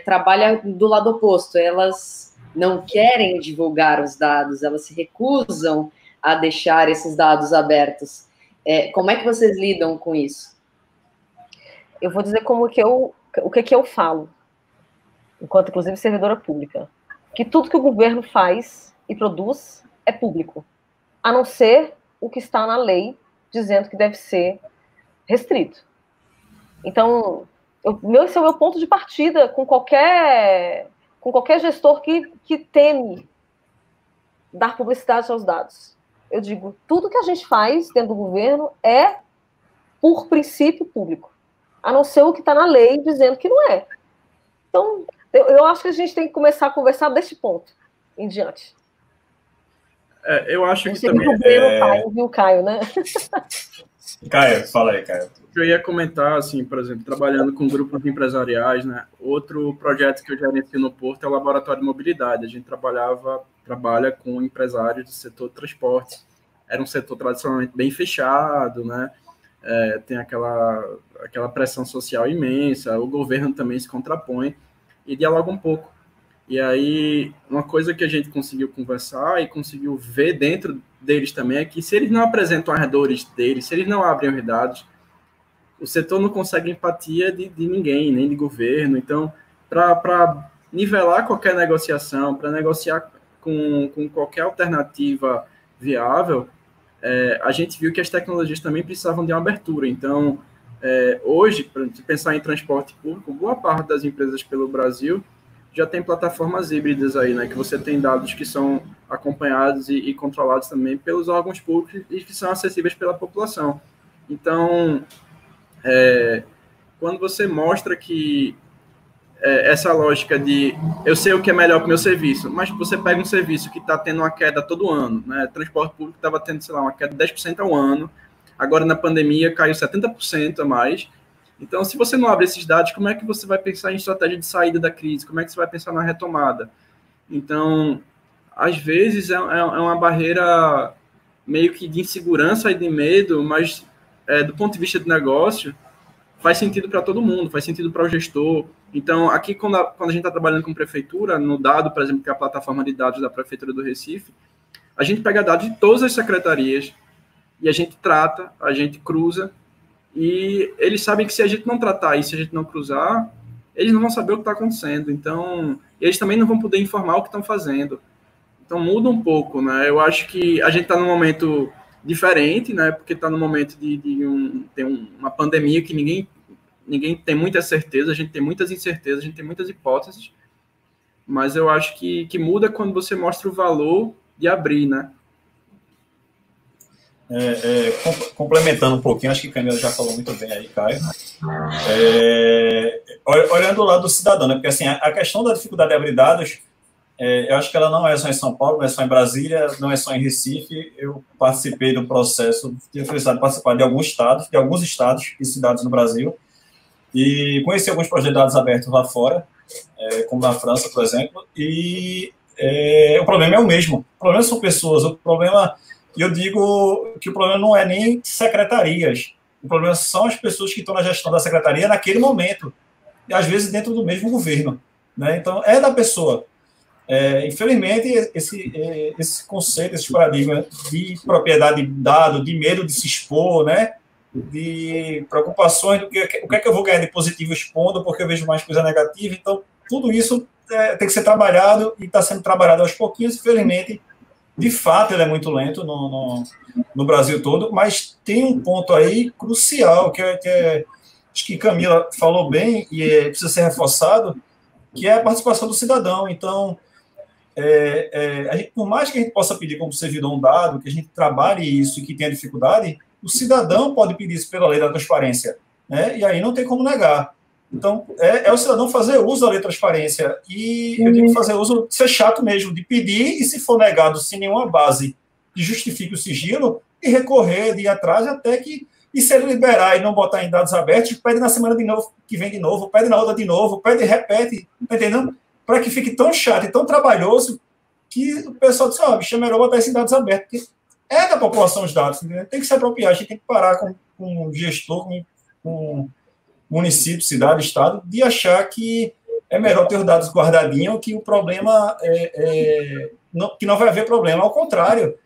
trabalha do lado oposto, elas não querem divulgar os dados, elas se recusam a deixar esses dados abertos. Como é que vocês lidam com isso? Eu vou dizer o que eu falo, enquanto, inclusive, servidora pública, que tudo que o governo faz e produz é público, a não ser o que está na lei dizendo que deve ser restrito. Então, esse é o meu ponto de partida com qualquer gestor que teme dar publicidade aos dados. Eu digo, tudo que a gente faz dentro do governo é, por princípio, público, a não ser o que está na lei dizendo que não é. Então, eu acho que a gente tem que começar a conversar deste ponto em diante. Eu acho que também... viu, Caio, né? Caio, fala aí, Caio. Eu ia comentar, assim, por exemplo, trabalhando com grupos empresariais, né? Outro projeto que eu gerencio no Porto é o Laboratório de Mobilidade. A gente trabalha com empresários do setor de transporte. Era um setor tradicionalmente bem fechado, né? Tem aquela pressão social imensa, o governo também se contrapõe e dialoga um pouco. E aí, uma coisa que a gente conseguiu conversar e conseguiu ver dentro deles também é que se eles não apresentam as dores deles, se eles não abrem os dados, o setor não consegue empatia de ninguém, nem de governo. Então, para nivelar qualquer negociação, para negociar com qualquer alternativa viável, a gente viu que as tecnologias também precisavam de uma abertura. Então, hoje, para pensar em transporte público, boa parte das empresas pelo Brasil já tem plataformas híbridas aí, né, que você tem dados que são acompanhados e controlados também pelos órgãos públicos e que são acessíveis pela população. Então, quando você mostra que essa lógica de eu sei o que é melhor para o meu serviço, mas você pega um serviço que está tendo uma queda todo ano, né? Transporte público estava tendo, sei lá, uma queda de 10% ao ano, agora na pandemia caiu 70% a mais. Então, se você não abre esses dados, como é que você vai pensar em estratégia de saída da crise? Como é que você vai pensar na retomada? Então, às vezes é uma barreira meio que de insegurança e de medo, mas do ponto de vista de negócio, faz sentido para todo mundo, faz sentido para o gestor. Então, aqui, quando a gente está trabalhando com prefeitura, no Dado, por exemplo, que é a plataforma de dados da Prefeitura do Recife, a gente pega dados de todas as secretarias e a gente trata, a gente cruza, e eles sabem que se a gente não tratar e se a gente não cruzar, eles não vão saber o que está acontecendo. Então, eles também não vão poder informar o que estão fazendo. Então, muda um pouco, né? Eu acho que a gente está num momento diferente, né? Porque está no momento tem uma pandemia que ninguém tem muita certeza, a gente tem muitas incertezas, a gente tem muitas hipóteses, mas eu acho que muda quando você mostra o valor de abrir, né? Complementando um pouquinho, acho que Camila já falou muito bem aí, Caio. Olhando do lado do cidadão, né? Porque assim, a questão da dificuldade de abrir dados, eu acho que ela não é só em São Paulo, não é só em Brasília, não é só em Recife. Eu participei do processo, tive a felicidade de participar de alguns estados e cidades no Brasil, e conheci alguns projetos de dados abertos lá fora, como na França, por exemplo, e o problema é o mesmo. O problema são pessoas, o problema... E eu digo que o problema não é nem secretarias, o problema são as pessoas que estão na gestão da secretaria naquele momento, e às vezes dentro do mesmo governo, né? Então, é da pessoa. Infelizmente, esse conceito, esse paradigma de propriedade de dado, de medo de se expor, né? De preocupações do que o que é que eu vou ganhar de positivo expondo, porque eu vejo mais coisa negativa. Então, tudo isso tem que ser trabalhado e está sendo trabalhado aos pouquinhos, infelizmente. De fato, ele é muito lento no Brasil todo, mas tem um ponto aí crucial, que acho que Camila falou bem e precisa ser reforçado, que é a participação do cidadão. Então, por mais que a gente possa pedir como servidor um dado, que a gente trabalhe isso e que tenha dificuldade, o cidadão pode pedir isso pela lei da transparência, né? E aí não tem como negar. Então, o cidadão fazer uso da lei de transparência. E eu digo fazer uso, ser chato mesmo, de pedir e, se for negado sem nenhuma base que justifique o sigilo, e recorrer, de ir atrás, até que, e se ele liberar e não botar em dados abertos, pede na semana de novo, que vem de novo, pede na outra de novo, pede e repete, tá entendendo? Para que fique tão chato e tão trabalhoso que o pessoal diz, bicho, é melhor botar isso em dados abertos, porque é da população os dados, entendeu? Tem que se apropriar, a gente tem que parar com o gestor, com município, cidade, estado, de achar que é melhor ter os dados guardadinhos, que o problema que não vai haver problema. Ao contrário,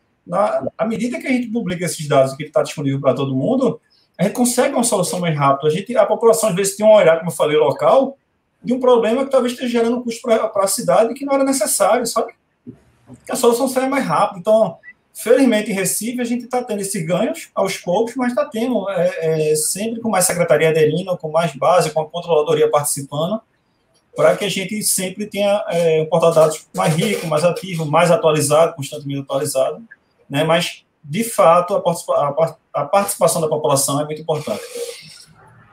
à medida que a gente publica esses dados, que está disponível para todo mundo, a gente consegue uma solução mais rápida. A população, às vezes, tem um olhar, como eu falei, local, de um problema que talvez esteja gerando um custo para a cidade que não era necessário, sabe? Que a solução saia mais rápido. Então, felizmente, em Recife, a gente está tendo esses ganhos aos poucos, mas está tendo sempre com mais secretaria aderindo, com mais base, com a controladoria participando, para que a gente sempre tenha um portal de dados mais rico, mais ativo, mais atualizado, constantemente atualizado, né? Mas, de fato, a participação da população é muito importante.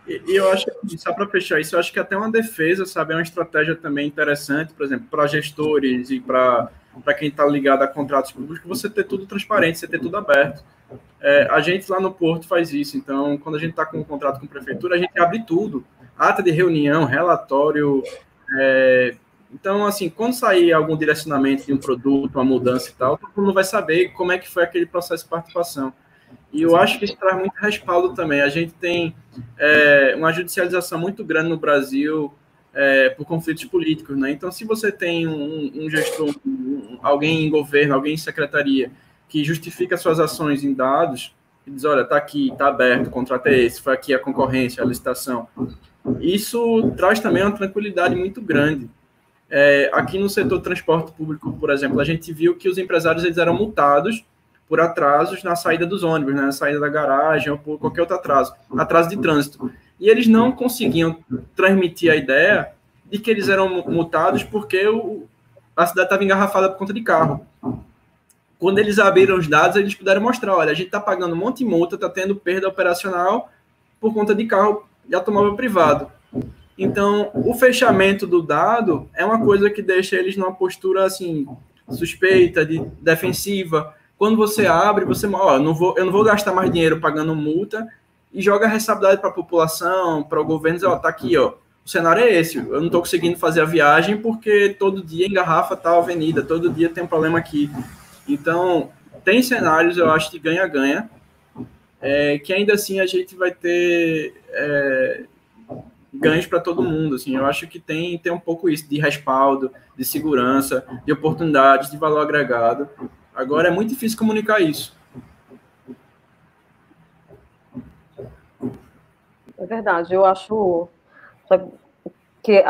E eu acho que, só para fechar isso, eu acho que até uma defesa, sabe, é uma estratégia também interessante, por exemplo, para gestores e para quem está ligado a contratos públicos, você ter tudo transparente, você ter tudo aberto. A gente lá no Porto faz isso, então, quando a gente está com um contrato com a prefeitura, a gente abre tudo, ata de reunião, relatório. Então, assim, quando sair algum direcionamento de um produto, uma mudança e tal, todo mundo vai saber como é que foi aquele processo de participação. E eu acho que isso traz muito respaldo também. A gente tem uma judicialização muito grande no Brasil por conflitos políticos, né? Então, se você tem um gestor, alguém em governo, alguém em secretaria, que justifica suas ações em dados, e diz, olha, está aqui, está aberto, o contrato é esse, foi aqui a concorrência, a licitação. Isso traz também uma tranquilidade muito grande. Aqui no setor de transporte público, por exemplo, a gente viu que os empresários eles eram multados por atrasos na saída dos ônibus, né, na saída da garagem ou por qualquer outro atraso de trânsito. E eles não conseguiam transmitir a ideia de que eles eram multados porque a cidade estava engarrafada por conta de carro. Quando eles abriram os dados, eles puderam mostrar, olha, a gente está pagando um monte de multa, está tendo perda operacional por conta de carro de automóvel privado. Então, o fechamento do dado é uma coisa que deixa eles numa postura assim, suspeita, defensiva. Quando você abre, você eu não vou gastar mais dinheiro pagando multa e joga a responsabilidade para a população, para o governo, dizer, tá aqui, o cenário é esse, eu não estou conseguindo fazer a viagem porque todo dia engarrafa tal avenida, todo dia tem um problema aqui. Então, tem cenários, eu acho, de ganha-ganha, que ainda assim a gente vai ter ganhos para todo mundo, assim, eu acho que tem um pouco isso de respaldo, de segurança, de oportunidades, de valor agregado. Agora é muito difícil comunicar isso. É verdade, eu acho que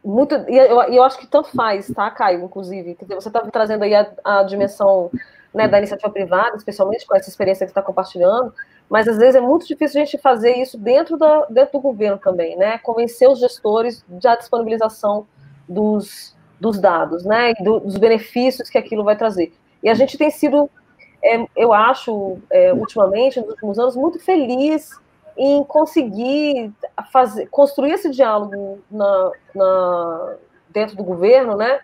muito, e eu acho que tanto faz, tá, Caio, inclusive, que você está trazendo aí a dimensão, né, da iniciativa privada, especialmente com essa experiência que você está compartilhando, mas às vezes é muito difícil a gente fazer isso dentro do governo também, né, convencer os gestores da disponibilização dos dos dados, né, e dos benefícios que aquilo vai trazer. E a gente tem sido, eu acho, ultimamente, nos últimos anos, muito feliz em conseguir construir esse diálogo dentro do governo, né,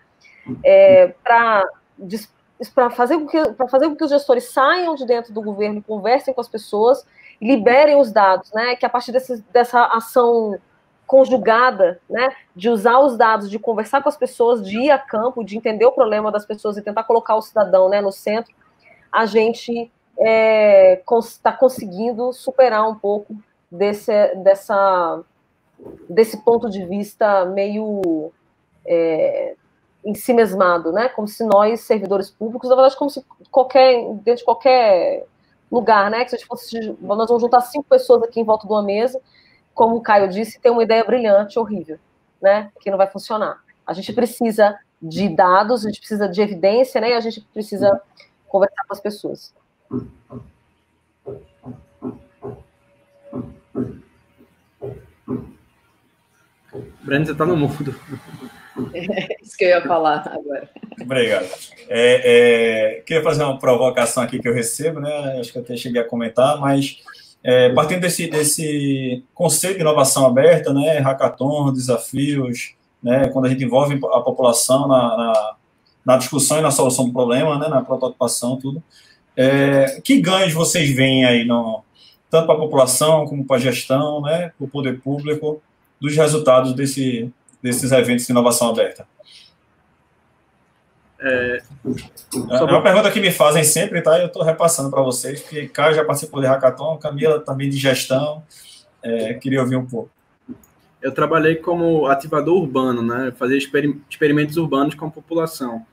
para fazer com que os gestores saiam de dentro do governo e conversem com as pessoas, e liberem os dados, né, que a partir dessa ação conjugada, né, de usar os dados, de conversar com as pessoas, de ir a campo, de entender o problema das pessoas e tentar colocar o cidadão, né, no centro, a gente está conseguindo superar um pouco desse ponto de vista meio ensimesmado, né, como se nós, servidores públicos, na verdade, como se dentro de qualquer lugar, né, que se a gente fosse, nós vamos juntar 5 pessoas aqui em volta de uma mesa, como o Caio disse, tem uma ideia brilhante, horrível, né, que não vai funcionar. A gente precisa de dados, a gente precisa de evidência, né, e a gente precisa conversar com as pessoas. Breno, você está no mudo. Isso que eu ia falar agora. Obrigado. Queria fazer uma provocação aqui que eu recebo, né, acho que eu até cheguei a comentar, mas partindo desse conceito de inovação aberta, né, hackathon, desafios, né, quando a gente envolve a população na discussão e na solução do problema, né, na prototipação, tudo, que ganhos vocês veem aí, tanto para a população como para a gestão, né, para o poder público, dos resultados desses eventos de inovação aberta? É uma pergunta que me fazem sempre, tá? Eu estou repassando para vocês, porque Caio já participou de hackathon, Camila também de gestão, queria ouvir um pouco. Eu trabalhei como ativador urbano, né? Fazer experimentos urbanos com a população.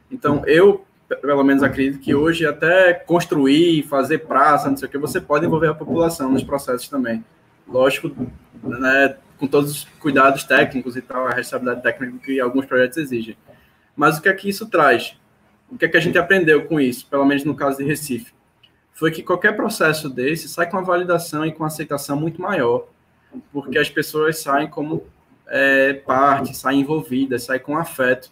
Então, eu, pelo menos, acredito que hoje até construir, fazer praça, não sei o que, você pode envolver a população nos processos também. Lógico, né, com todos os cuidados técnicos e tal, a responsabilidade técnica que alguns projetos exigem. Mas o que é que isso traz? O que é que a gente aprendeu com isso, pelo menos no caso de Recife? Foi que qualquer processo desse sai com uma validação e com uma aceitação muito maior, porque as pessoas saem como parte, saem envolvidas, saem com afeto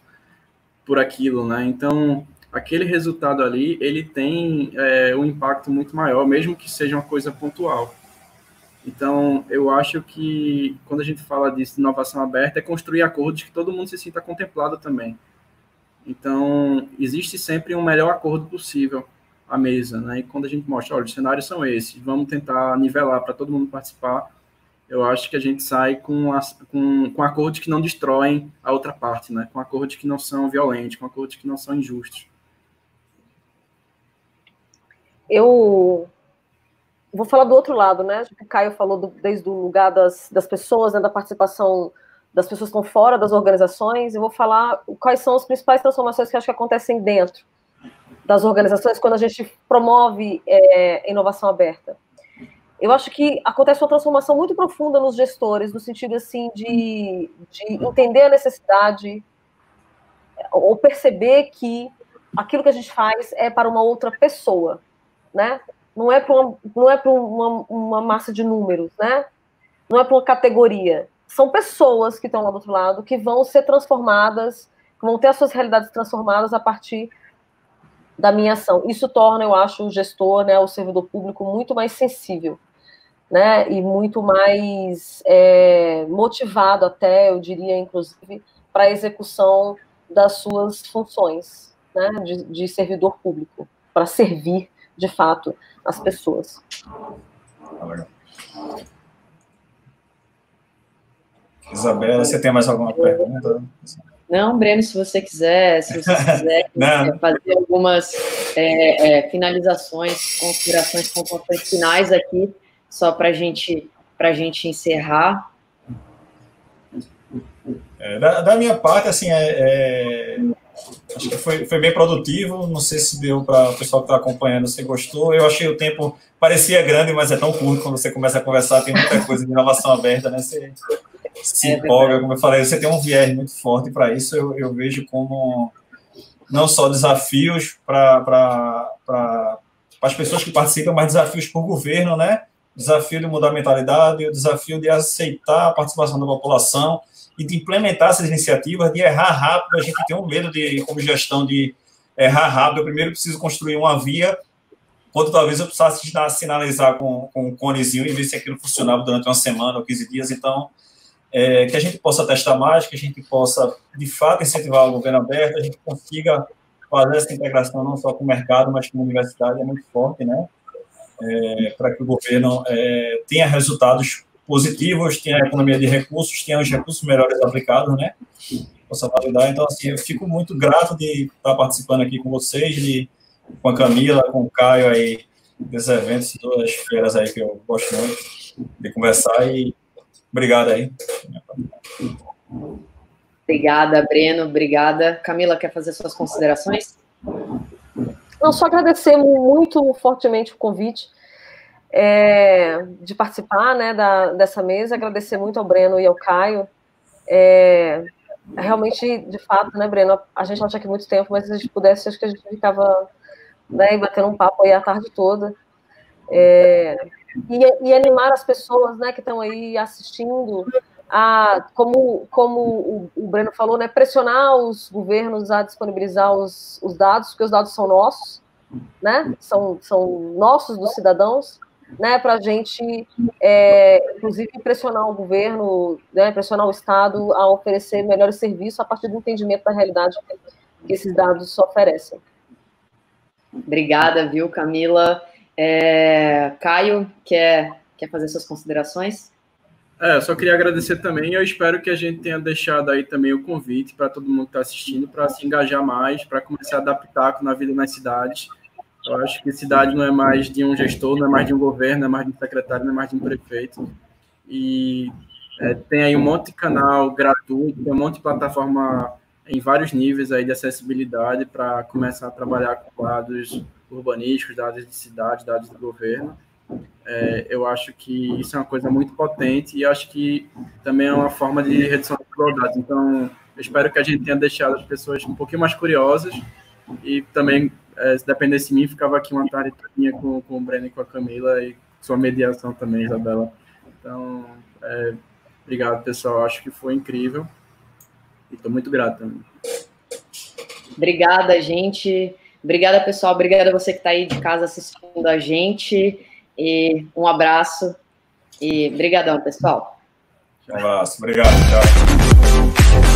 por aquilo, né? Então, aquele resultado ali, ele tem um impacto muito maior, mesmo que seja uma coisa pontual. Então, eu acho que quando a gente fala disso, de inovação aberta, é construir acordos que todo mundo se sinta contemplado também. Então, existe sempre um melhor acordo possível à mesa, né? E quando a gente mostra, olha, os cenários são esses, vamos tentar nivelar para todo mundo participar, eu acho que a gente sai com acordos que não destroem a outra parte, né? Com acordos que não são violentos, com acordos que não são injustos. Eu vou falar do outro lado, né? O Caio falou desde o lugar das pessoas, né, da participação das pessoas que estão fora das organizações. Eu vou falar quais são as principais transformações que acho que acontecem dentro das organizações quando a gente promove inovação aberta. Eu acho que acontece uma transformação muito profunda nos gestores, no sentido assim de entender a necessidade ou perceber que aquilo que a gente faz é para uma outra pessoa, né? Não é para uma massa de números, né? Não é para uma categoria. São pessoas que estão lá do outro lado, que vão ser transformadas, que vão ter as suas realidades transformadas a partir da minha ação. Isso torna, eu acho, o gestor, né, o servidor público, muito mais sensível, né? E muito mais motivado até, eu diria, inclusive, para a execução das suas funções, né, de servidor público, para servir, de fato, as pessoas. Isabela, você tem mais alguma pergunta? Não, Breno, se você quiser fazer algumas finalizações, considerações, conclusões finais aqui, só para a gente encerrar. Da minha parte, assim, acho que foi bem produtivo. Não sei se deu para o pessoal que está acompanhando, se gostou. Eu achei o tempo, parecia grande, mas é tão curto quando você começa a conversar, tem muita coisa de inovação aberta, né? Você se empolga, como eu falei, você tem um viés muito forte para isso. Eu vejo como não só desafios para as pessoas que participam, mas desafios para o governo, né? Desafio de mudar a mentalidade, o desafio de aceitar a participação da população, e de implementar essas iniciativas, de errar rápido. A gente tem um medo, como gestão, de errar rápido. Eu primeiro preciso construir uma via, quando talvez eu precisasse sinalizar com um conezinho e ver se aquilo funcionava durante uma semana ou 15 dias. Então, que a gente possa testar mais, que a gente possa, de fato, incentivar o governo aberto, a gente consiga fazer essa integração não só com o mercado, mas com a universidade, é muito forte, né? Para que o governo tenha resultados positivos, tenha a economia de recursos, tenha os recursos melhores aplicados, né? Possa validar. Então, assim, eu fico muito grato de estar participando aqui com vocês, com a Camila, com o Caio aí, desses eventos, duas feiras aí que eu gosto muito de conversar, e obrigado aí. Obrigada, Breno, obrigada. Camila, quer fazer suas considerações? Não, só agradecer muito fortemente o convite de participar, né, dessa mesa, agradecer muito ao Breno e ao Caio. Realmente, de fato, né, Breno, a gente não tinha aqui muito tempo, mas se a gente pudesse, acho que a gente ficava, né, batendo um papo aí a tarde toda. E animar as pessoas, né, que estão aí assistindo, como o Breno falou, né, pressionar os governos a disponibilizar os dados, porque os dados são nossos, né, são nossos, dos cidadãos, né, para a gente, inclusive, pressionar o governo, né, pressionar o Estado a oferecer melhores serviços a partir do entendimento da realidade que esses dados oferecem. Obrigada, viu, Camila? Caio, quer fazer suas considerações? Eu só queria agradecer também. Eu espero que a gente tenha deixado aí também o convite para todo mundo que está assistindo, para se engajar mais, para começar a adaptar na vida nas cidades. Eu acho que cidade não é mais de um gestor, não é mais de um governo, não é mais de um secretário, não é mais de um prefeito. E tem aí um monte de canal gratuito, tem um monte de plataforma em vários níveis aí de acessibilidade para começar a trabalhar com dados urbanísticos, dados de cidade, dados do governo. Eu acho que isso é uma coisa muito potente e acho que também é uma forma de redução da desigualdade. Então, eu espero que a gente tenha deixado as pessoas um pouquinho mais curiosas e também, se dependesse de mim, ficava aqui uma tarde com o Breno e com a Camila e sua mediação também, Isabela. Então, obrigado, pessoal. Acho que foi incrível e estou muito grato também. Obrigada, gente. Obrigada, pessoal. Obrigada a você que está aí de casa assistindo a gente. E um abraço. E brigadão, pessoal. Um abraço. Obrigado. Tchau.